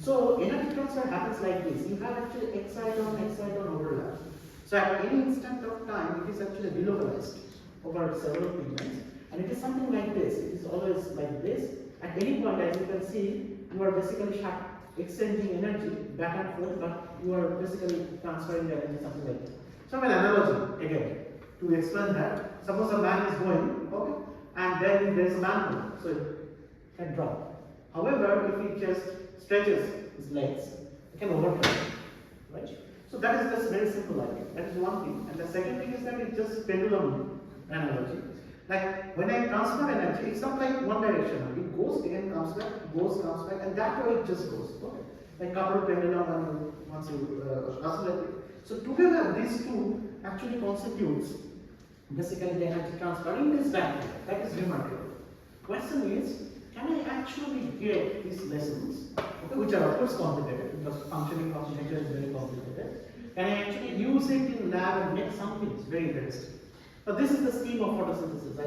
So energy transfer happens like this. You have actually exciton overlap. So at any instant of time, it is actually delocalized over several pigments. And it is something like this. It is always like this. At any point, as you can see, you are basically exchanging energy back and forth, but you are basically transferring the energy, something like that. So an analogy again to explain that. Suppose a man is going, okay, and then there is a manhole, so it can drop. However, if he just stretches his legs, it can overturn, right? So that is just very simple idea. That is one thing. And the second thing is that it's just pendulum analogy. Like when I transfer energy, it's not like one direction. It goes again, comes back, goes, comes back, and that way it just goes. Okay. Like coupled pendulum once you oscillate it. So together these two actually constitutes basically the energy transfer in this vacuum. That is remarkable. Question is, can I actually get these lessons, okay, which are of course complicated because functioning of nature is very complicated. Can I actually use it in lab and make something very interesting? So this is the scheme of photosynthesis.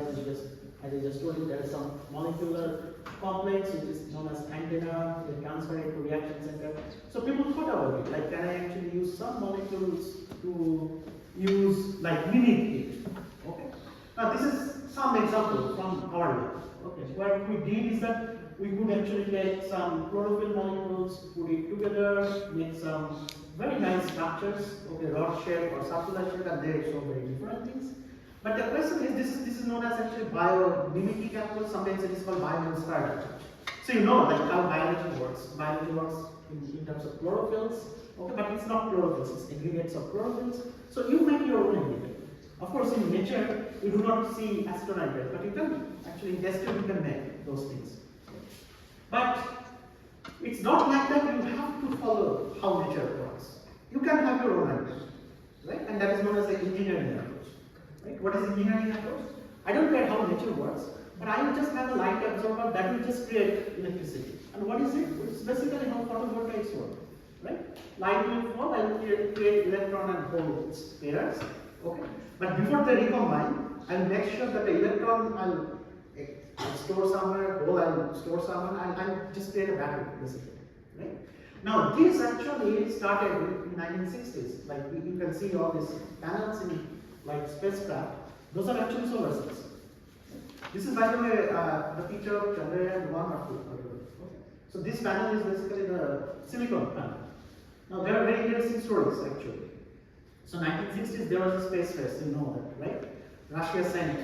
As I just told you, there is some molecular complex which is known as antenna. They transfer it to reaction center. So people thought about it. Like, can I actually use some molecules to use like mimic it? Okay. Now this is some example from our lab. Okay. What we did is that we could actually take some chlorophyll molecules, put it together, make some very nice structures. Okay, rod shape or circular shape, and they show very different things. But the question is, this is known as actually biomimicking approach. Sometimes it is called bio-inspired approach. So you know like how biology works. Biology works in terms of chlorophylls, okay, but it's not chlorophylls, it's aggregates of chlorophylls. So you make your own aggregate. Of course, in nature, you do not see astronite, but you can actually in test tube you can make those things. But it's not like that you have to follow how nature works. You can have your own idea, right? And that is known as the engineering approach. Right? What is engineering approach? I don't care how nature works, but I will just have a light absorber that will just create electricity. And what is it? It's basically how photovoltaics work. Right? Light will fall, I will create electron and hole pairs. Okay? But before they recombine, I will make sure that the electron I'll store somewhere, hole I'll store somewhere, and I'll just create a battery basically. Right? Now this actually started in 1960s. Like you can see all these panels in like spacecraft, those are actually solar cells. This is, by the way, the picture of Chandrayaan 1 or 2. Okay. So this panel is basically the silicon panel. Now there are very interesting stories actually. So 1960s there was a space race, you know that, right? Russia sent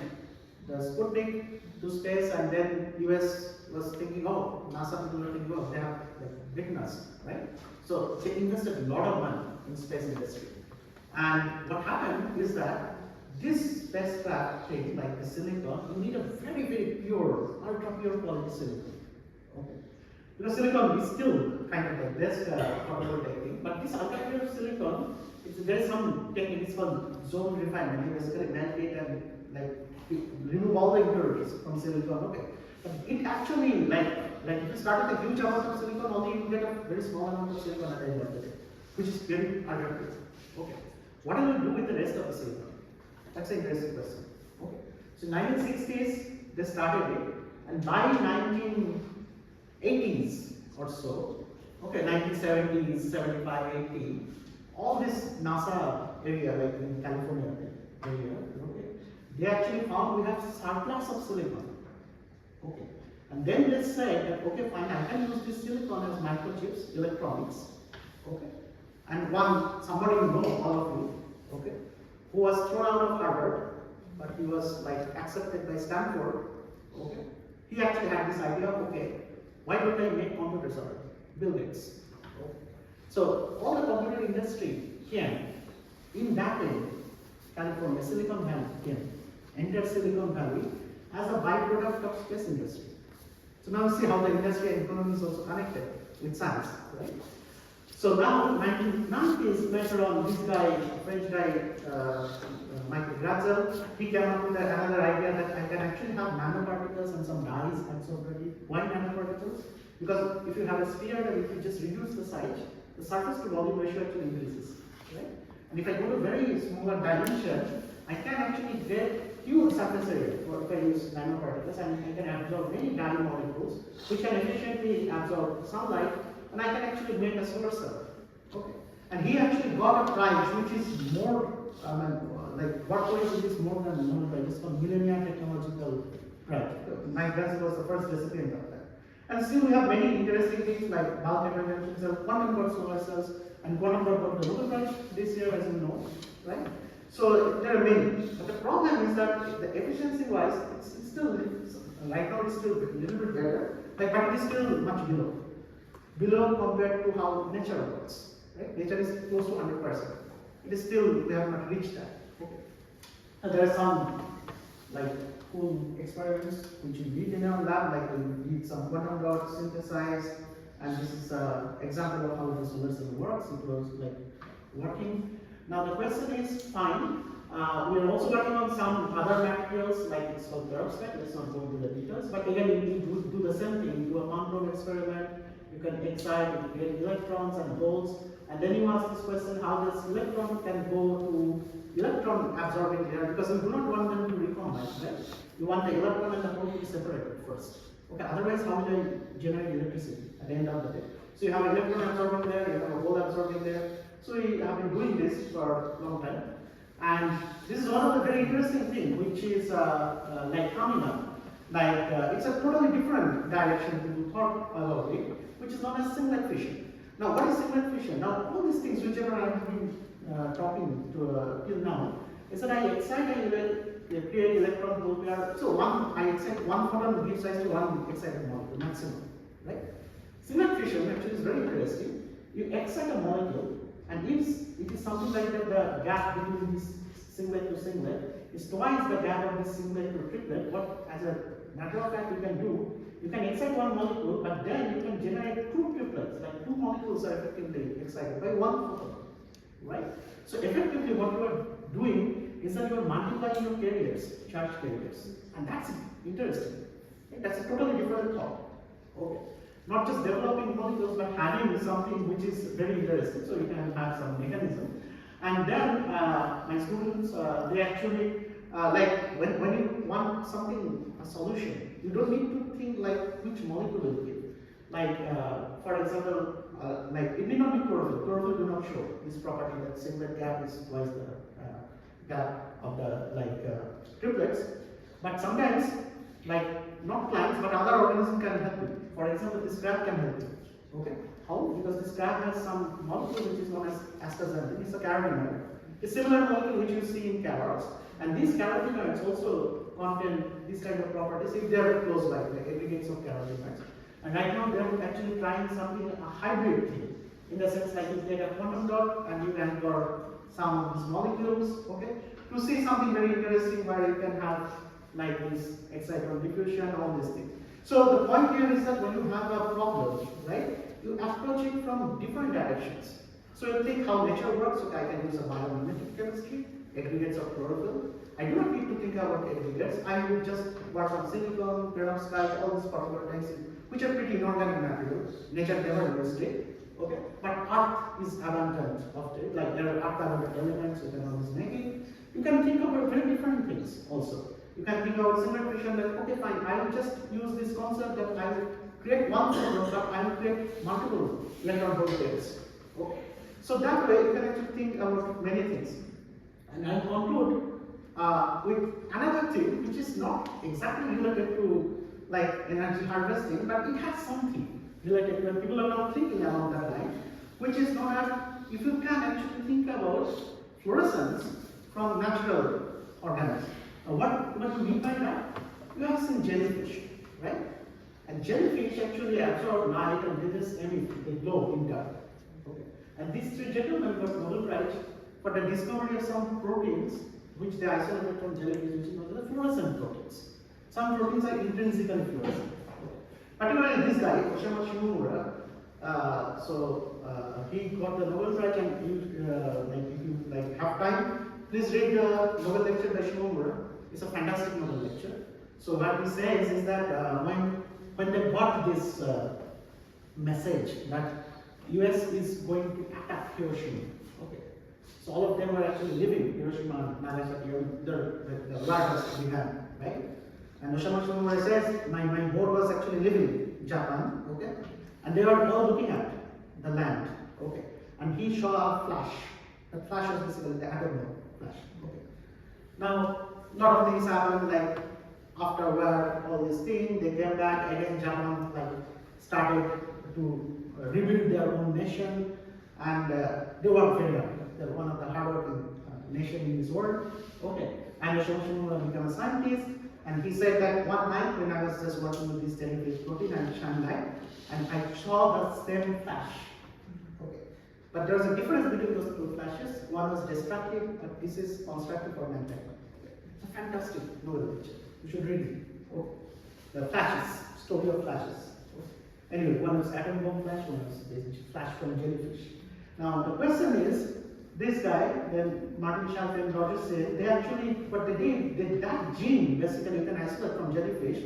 the Sputnik to space, and then US was thinking, oh, NASA people were thinking, oh, they have like beaten us, right? So they invested a lot of money in space industry. And what happened is that this spacecraft thing, like the silicon, you need a very, very pure, ultra pure quality silicon. Okay. Because silicon is still kind of the best photovoltaic thing, but this ultra pure silicon is there is some technique, it's called zone refinement. You basically melt it and like remove all the impurities from silicon. Okay, but it actually like if you start with a huge amount of silicon, only you get a very small amount of silicon at the end of the day, which is very unattractive. Okay, what do you do with the rest of the silicon? That's an interesting question. Okay, so 1960s they started it, and by 1980s or so, okay, 1970s, 75, 80, all this NASA area, like in California area, okay, they actually found we have surplus of silicon. Okay, and then they said that okay, fine, I can use this silicon as microchips, electronics. Okay, and somebody you know, all of you, okay, who was thrown out of Harvard, but he was like accepted by Stanford. Okay, he actually had this idea of okay, why don't I make computers already? Bill Gates. Okay. So all the computer industry came in that area, California, Silicon Valley came, entered Silicon Valley as a byproduct of space industry. So now you see how the industry and economy is also connected with science, right? So now 1990s, later on, this guy, French guy, Michael Gratzel, he came up with another idea that I can actually have nanoparticles and some dyes absorbed. Why nanoparticles? Because if you have a sphere and if you just reduce the size, the surface to volume ratio actually increases, right? And if I go to very smaller dimension, I can actually get huge surface area if I use nanoparticles, and I can absorb many dye molecules which can efficiently absorb sunlight, and I can actually make a solar cell. Okay. And he actually got a prize which is more, like what prize is more than known by this called Millennium Technological Prize. Mike Gratzel was the first recipient of that. And still we have many interesting things like bulk emergence cells, quantum dot solar cells, and quantum dot got the Nobel Prize this year, as you know, right? So there are many. But the problem is that the efficiency wise, it's still, right now it's still a little bit better, like, but it is still much below. Below compared to how nature works, right? Nature is close to 100%. It is still, we have not reached that. Okay. And there are some, like, cool experiments which we did in our lab, like we did some quantum dot synthesize, and this is an example of how the solar cell works. It was like working. Now the question is fine. We are also working on some other materials, like it's called perovskite. Let's not go into the details, but again, you do the same thing. You do a control experiment. You can excite, you get electrons and holes, and then you ask this question: how this electron can go to electron absorbing layer, because we do not want them to recombine, right? You want the electron and the hole to be separated first. Okay, otherwise how will I generate electricity at the end of the day? So you have an electron absorbing layer, you have a hole absorbing layer. So we have been doing this for a long time. And this is one of the very interesting things which is like coming up. Like it's a totally different direction to thought about it, which is known as singlet fission. Now what is singlet fission? Now all these things whichever I have been talking to till now, is that I excite a create electron hole pair. So I excite one photon gives rise to one excited molecule maximum, right? Singlet fission actually is very interesting. You excite a molecule, and if it is something like that, the gap between this singlet to singlet is twice the gap of this singlet to triplet. What, as a matter of fact, you can do, you can excite one molecule, but then you can generate two triplets, like two molecules are effectively excited by one photon, right? So effectively, what you are doing is that you are multiplying your carriers, charge carriers, and that's interesting. Okay? That's a totally different thought. Okay. Not just developing molecules, but having something which is very interesting. So you can have some mechanism. And then my students, they actually, like when you want something, a solution, you don't need to think like which molecule will give. Like, for example, like it may not be chlorophyll. Chlorophyll do not show this property that singlet gap is twice the gap of the triplets. But sometimes, like not plants, but other organisms can help you. For example, this crab can help you. Okay, how? Because this crab has some molecule which is known as astaxanthin. It's a carotenoid. It's similar molecule which you see in carrots, and these carotenoids also contain this kind of properties if they are close by, like aggregates of carotenoids. And right now they are actually trying something, a hybrid thing, in the sense like you take a quantum dot and you anchor some of these molecules, okay, to see something very interesting where you can have like this excitron diffusion, all these things. So the point here is that when you have a problem, right, you approach it from different directions. So you think how nature works, okay, I can use a biomimetic chemistry, aggregates of chlorophyll. I do not need to think about aggregates. I will just work on silicon, perovskite, all these particular things, which are pretty inorganic materials. Nature never used it. Okay, but earth is abundant of it, like there are earth abundant elements you can always make it. You can think about very different things also. You can think about similar question that, okay, fine, I will just use this concept that I will create one photon, but I will create multiple electron hole pairs. Okay. So that way you can actually think about many things. And I'll conclude with another thing which is not exactly related to like energy harvesting, but it has something related when people are not thinking about that line, which is known as, if you can actually think about fluorescence from natural organisms. Now what do you mean by that? You have seen jellyfish, right? And jellyfish actually absorb light and they just emit, they glow in dark. Okay. And these three gentlemen got Nobel Prize for the discovery of some proteins which they isolated from jellyfish, which is known as the fluorescent proteins. Some proteins are intrinsically fluorescent. Particularly this guy, Oshima Shimomura, he got the Nobel Prize, and if you have time, please read the Nobel lecture by Shimomura. It's a fantastic Nobel lecture. So what he says is that when they got this message that US is going to attack Hiroshima, okay, so all of them were actually living Hiroshima, Nagasaki, the largest we have, right? And Oshima Shimomura says, my board was actually living in Japan, okay, and they were all looking at the land, okay, and he saw a flash. The flash was basically the atom bomb flash, okay. Now, a lot of things happened, like afterward, all these things, they came back again. Japan started to rebuild their own nation, and they worked very hard. They're one of the hardworking nation in this world. Okay, and Oshima Shimomura became a scientist, and he said that one night when I was just working with this jellyfish protein and shine light, and I saw the same flash. Okay, but there's a difference between those two flashes. One was destructive, but this is constructive for mankind. It's a fantastic Nobel lecture. You should read it. Oh, the flashes, story of flashes. Anyway, one was atom bomb flash, one was basically flash from jellyfish. Now the question is, this guy, then Martin Schalke and Roger say, they actually, what they did, that gene basically you can isolate from jellyfish,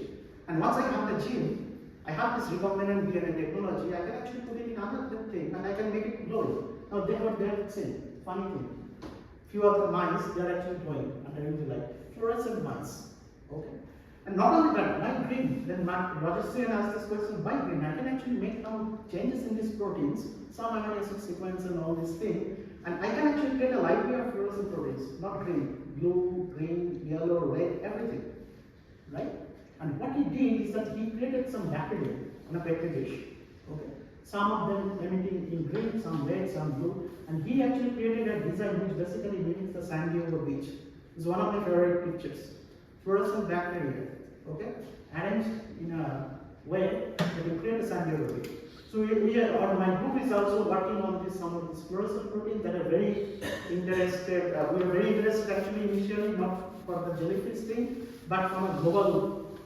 and once I have the gene, I have this recombinant DNA technology, I can actually put it in another thing and I can make it glow. Now they were there saying, funny thing, few of the mice, they are actually glowing under UV light, fluorescent mice. Okay. And not only that, why green? Then Roger Steen asked this question, why green? I can actually make some changes in these proteins, some amino acid sequence and all these things, and I can actually create a library of fluorescent proteins, not green, blue, green, yellow, red, everything, right? And what he did is that he created some bacteria on a petri dish, okay? Some of them emitting in green, some red, some blue, and he actually created a design which basically mimics the San Diego beach. It's one of my favorite pictures. Fluorescent bacteria, okay, arranged in a way that will create a San Diego beach. So my group is also working on some of these fluorescent proteins that are very interested. We are very interested actually initially not for the jellyfish thing, but from a global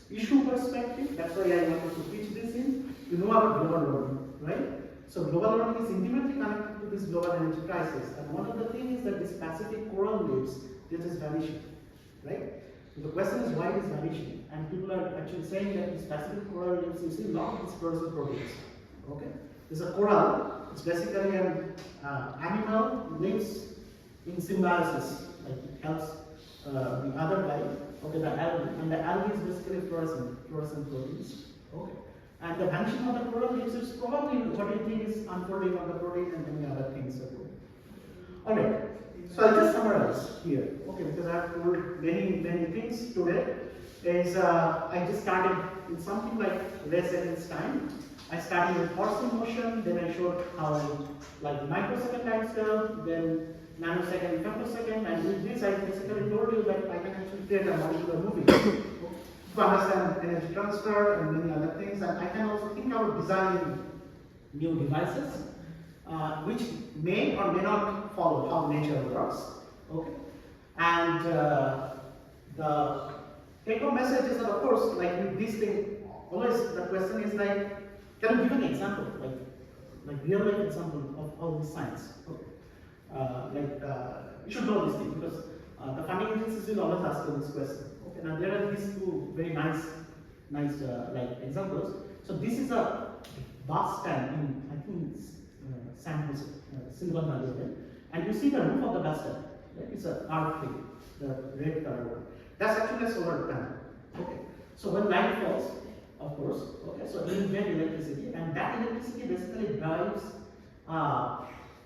issue perspective. That's why I wanted to pitch this in. You know about global warming, right? So global warming is intimately connected to this global energy crisis. And one of the things is that this Pacific coral reefs, this is vanishing, right? So the question is why it is vanishing, and people are actually saying that these Pacific coral reefs, you see a lot of these fluorescent proteins. Okay, there's a coral. It's basically an animal lives in symbiosis, like it helps the other life. Okay, the algae, and the algae is basically fluorescent proteins. Okay, and the vanishing of the coral reefs is probably what you think is unfolding of the protein and many other things. All right. So I'll just summarize here, okay, because I have told many things today. Is I just started in something like less seconds time. I started with Gaussian motion, then I showed how like microsecond time scale, then nanosecond, femtosecond, and with this I basically told you that I can actually create a molecular movie to understand energy transfer and many other things, and I can also think about designing new devices. Which may or may not follow how nature works, okay? And the take-home message is that, of course, like with this thing, always the question is like, can you give an example? Like, like real life example of all this science. Okay. You should know this thing because the funding agencies will always ask you this question. Okay. Now there are these two very nice like examples. So this is a bus stand in I think it's San Jose, Silicon Valley, right? And you see the roof of the bus stand. Right? It's a arc thing, the red color one. That's actually a solar panel. Okay. So when light falls, of course, okay, so you get electricity, and that electricity basically drives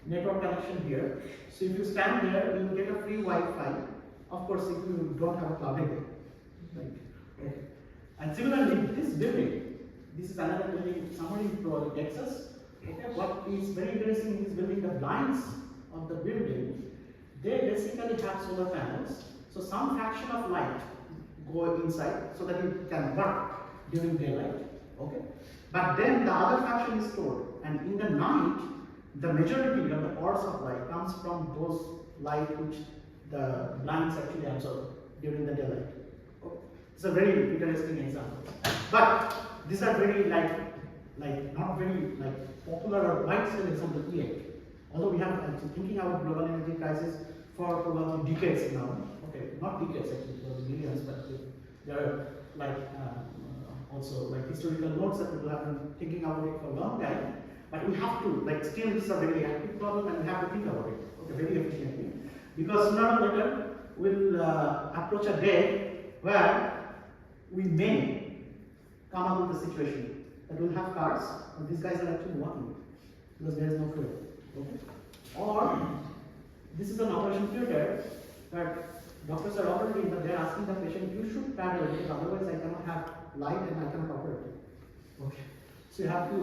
network connection here. So if you stand there, you will get a free Wi-Fi. Of course, if you don't have a cloud area. Right? Okay. And similarly, this building, this is another building somewhere in Texas. Okay. What is very interesting in this building, the blinds of the building, they basically have solar panels. So some fraction of light go inside so that it can work during daylight. Okay. But then the other fraction is stored, and in the night, the majority of the power supply comes from those light which the blinds actually absorb during the daylight. Okay. It's a very interesting example. But these are very not very popular or widespread example yet. Although we have thinking about global energy crisis for probably decades now. Okay, not decades actually, because millions, but there are also historical notes that people have been thinking about it for a long time. But we have to still this is a very active problem, and we have to think about it. Okay, very efficiently, because sooner or later we'll approach a day where we may come up with a situation that we'll have cars, and these guys are actually walking because there is no fuel. Okay, or this is an operation theater where doctors are operating, but they are asking the patient, you should paddle because otherwise I cannot have light and I cannot operate. Okay. So you have to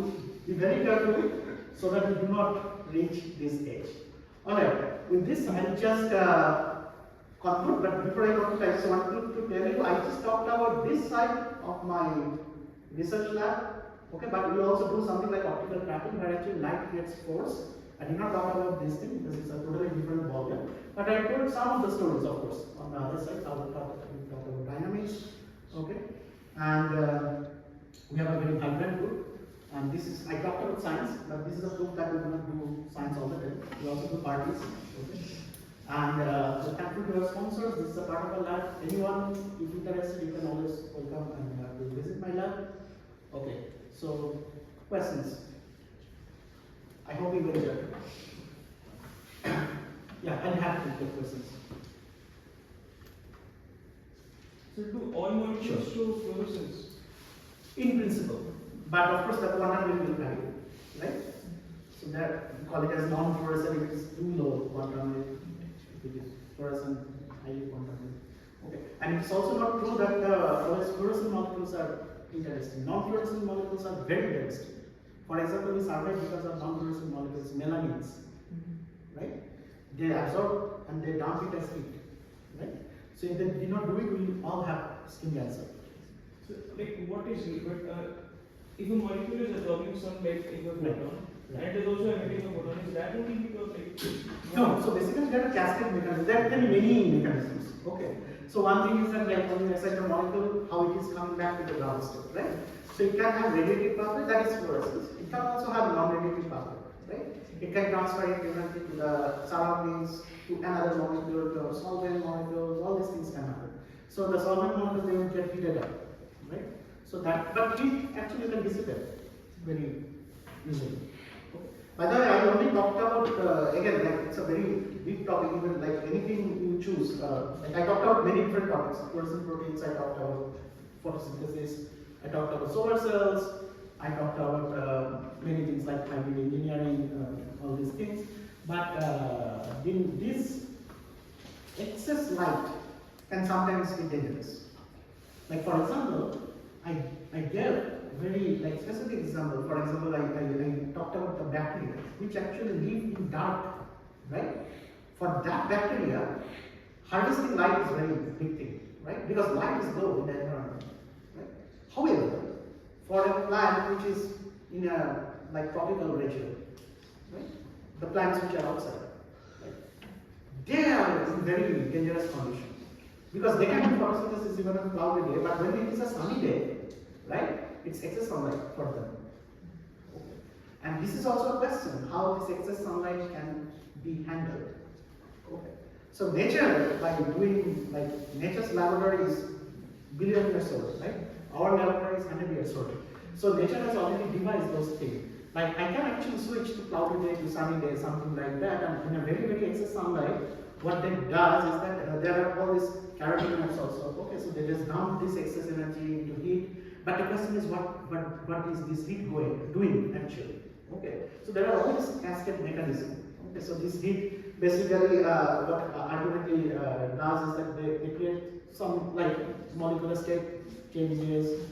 be very careful so that you do not reach this age. Alright, with this I'll just conclude, but before I conclude, I just wanted to tell you, I just talked about this side of my research lab. Okay, but we also do something like optical tracking where actually light gets force. I did not talk about this thing because it's a totally different ballgame. But I told some of the stories, of course. On the other side, I will talk about dynamics. Okay, and we have a very vibrant group. And this is, I talked about science, but this is a proof that we do not do science all the time. We also do parties. Okay, and so thankful to our sponsors. This is a part of our lab. Anyone if interested, you can always welcome and visit my lab. Okay, so questions. I hope you will enjoy it. Yeah, I'm happy to take questions. So do all molecules show fluorescence? In principle. But of course the quantum will vary, right? So that we call it as non-fluorescent if it is too low quantum, if it is fluorescent, highly quantum. Okay. And it's also not true that fluorescent molecules are interesting. Non-fluorescent molecules are very interesting. For example, we survive because of non-fluorescent molecules, melanins, right? They absorb and they dump it as heat, right? So if they did not do it, we all have skin cancer. So, what is heat? But if a molecule is absorbing some light into a photon, and it is also emitting a photon, is that only heat or No, so basically there are cascade mechanisms. There can be many mechanisms. Okay. So one thing is that when you excite a molecule, how it is coming back to the ground state, right? So it can have radiative pathway, that is fluorescence. It can also have non-radiative pathway, right? It can transfer it differently to the surroundings, to another molecule, to solvent molecules, all these things can happen. So the solvent molecules, they will get heated up, right? So that, but heat actually can dissipate very easily. Okay. By the way, I only talked about, again, it's a very big topic, even anything you choose. I talked about many different topics, fluorescent proteins, I talked about photosynthesis, I talked about solar cells, I talked about many things like hybrid engineering, all these things. But this excess light can sometimes be dangerous. Like for example, I gave a very specific example. For example, I talked about the bacteria, which actually live in dark, right? For that bacteria, harvesting light is a very big thing, right? Because light is low in the environment. However, for a plant which is in a tropical region, right? The plants which are outside, right? They are in very dangerous condition because they can do photosynthesis even on a cloudy day, but when it is a sunny day, right? It's excess sunlight for them. Okay. And this is also a question, how this excess sunlight can be handled. Okay. So nature, by doing, like nature's laboratory is billion years old, right? Our laboratory is 100 years old. So nature has already devised those things. Like I can actually switch to cloudy day to sunny day, something like that, and in a very, very excess sunlight, what that does is that there are all these carotenoids also. Okay, so they just dump this excess energy into heat. But the question is what is this heat doing actually? Okay, so there are all these cascade mechanisms. Okay, so this heat basically what ultimately does is that they create some like molecular state changes,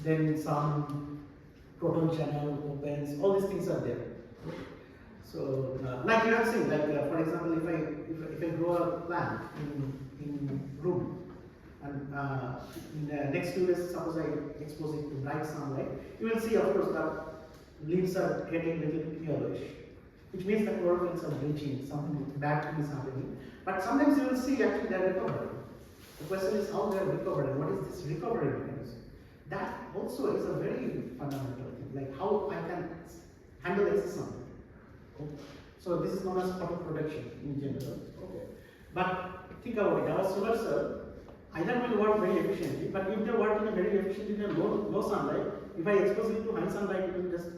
then some proton channel opens, all these things are there. So, like you have seen, like for example, if I grow a plant in room, and in the next 2 days, suppose I expose it to bright sunlight, you will see, of course, the leaves are getting a little bit yellowish, which means the chlorophylls are bleaching, something bad is happening. But sometimes you will see actually they are recovering. The question is how they are recovering. What is this recovery mechanism? That also is a very fundamental thing, like how I can handle excess sunlight. Okay. So this is known as photoprotection in general. Okay. But think about it, our solar cell either will work very efficiently, but if they work in a very efficiently in a low sunlight, if I expose it to high sunlight, it will just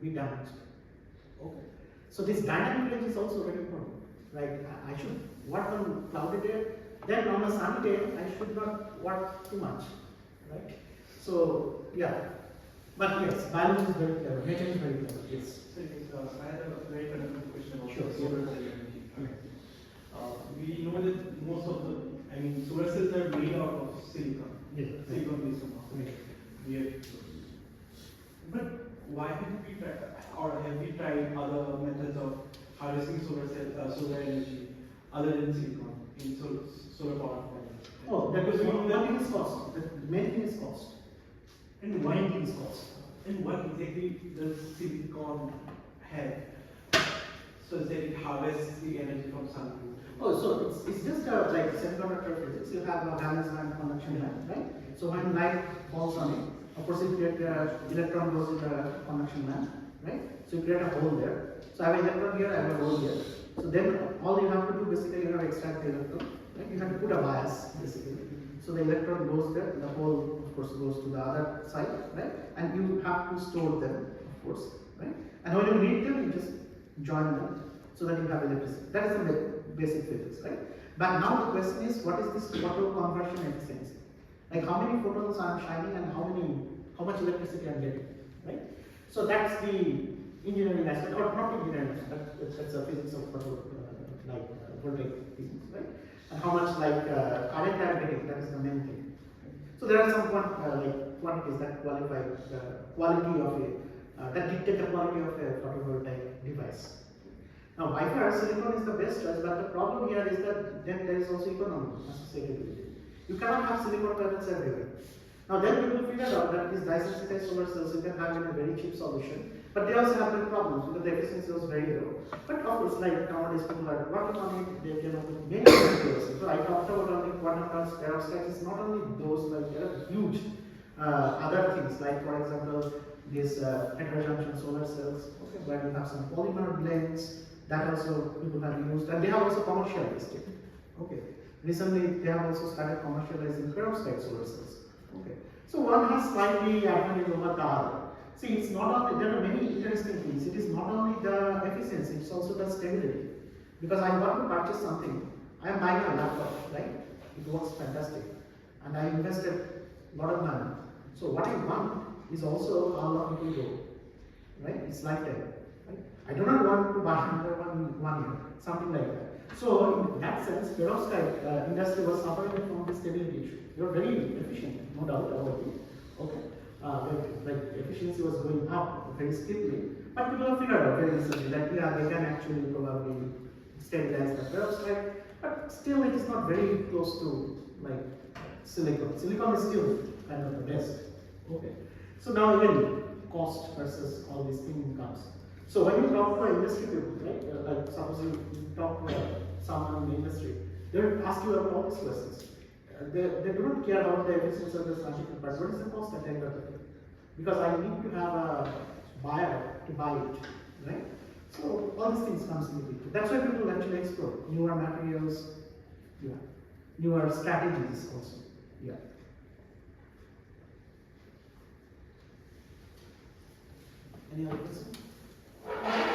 be damaged. Okay. So this dynamic range is also very important. Like I should work on cloudy day, then on a sunny day, I should not work too much. Right? So yeah. But yes, biology is very clever, nature is very clever. Yes. I had a very fundamental question about Sure. solar cell energy. We know that most of the, solar cells are made out of silicon. Yes. Silicon-based material. We have, but why did we try, or have we tried other methods of harnessing solar energy other than silicon in solar power plant? Oh, that was one thing is cost. The main thing is cost. And Main thing is cost. And what exactly does silicon have? So that it harvests the energy from sun. Oh, so it's just like semiconductor physics. You have a valence band, conduction band, right? So when light falls on it, of course you create electron goes in the conduction band, right? So you create a hole there. So I have an electron here, I have a hole here. So then all you have to do basically you have to extract the electron, right? You have to put a bias basically. So the electron goes there, the hole of course goes to the other side, right? And you have to store them, of course, right? And when you need them, you just join them so that you have electricity. That is the basic physics, right? But now the question is, what is this photo conversion efficiency? Like how many photons I am shining and how much electricity I am getting, right? So that's the engineering aspect, or not engineering aspect, that's the physics of voltaic physics, right? And how much current I am getting, that is the main thing. So there are some quantities that qualify the quality of that dictate the quality of a photovoltaic device. Now, by far, silicon is the best choice, but the problem here is that then there is also economy associated with it. You cannot have silicon panels everywhere. Now, then people figured out that these dye-sensitized solar cells you can have in a very cheap solution, but they also have their problems because the efficiency was very low. But of course, like nowadays people are working on it, they came up with many materials. So I talked about only quantum dots, perovskites. It's not only those, like there are huge other things, like for example, these heterojunction solar cells, okay, where you have some polymer blends. That also people have used, and they have also commercialized it. Okay. Recently, they have also started commercializing perovskite solar cells. Okay. So one has slightly advantage over the other. See, it's not only, there are many interesting things. It is not only the efficiency, it's also the stability. Because I want to purchase something, I am buying a laptop, right? It works fantastic, and I invested a lot of money. So what I want is also how long it will go, right? It's lifetime. I do not want to buy another one year, something like that. So in that sense, perovskite industry was suffering from this stability issue. They were very efficient, no doubt about it. Okay, like efficiency was going up very steeply, but people have figured out very recently that yeah, they can actually probably stabilize the perovskite, but still it is not very close to like silicon. Silicon is still kind of the best. Okay, so now again, cost versus all these things comes. So when you talk to industry people, right? Like suppose you talk to someone in the industry, they will ask you about all these questions. They do not care about the efficiency of the scientific part. What is the cost at the end of the day? Because I need to have a buyer to buy it, right? So all these things comes into picture. That's why people actually explore newer materials, yeah, newer strategies also, yeah. Any other questions?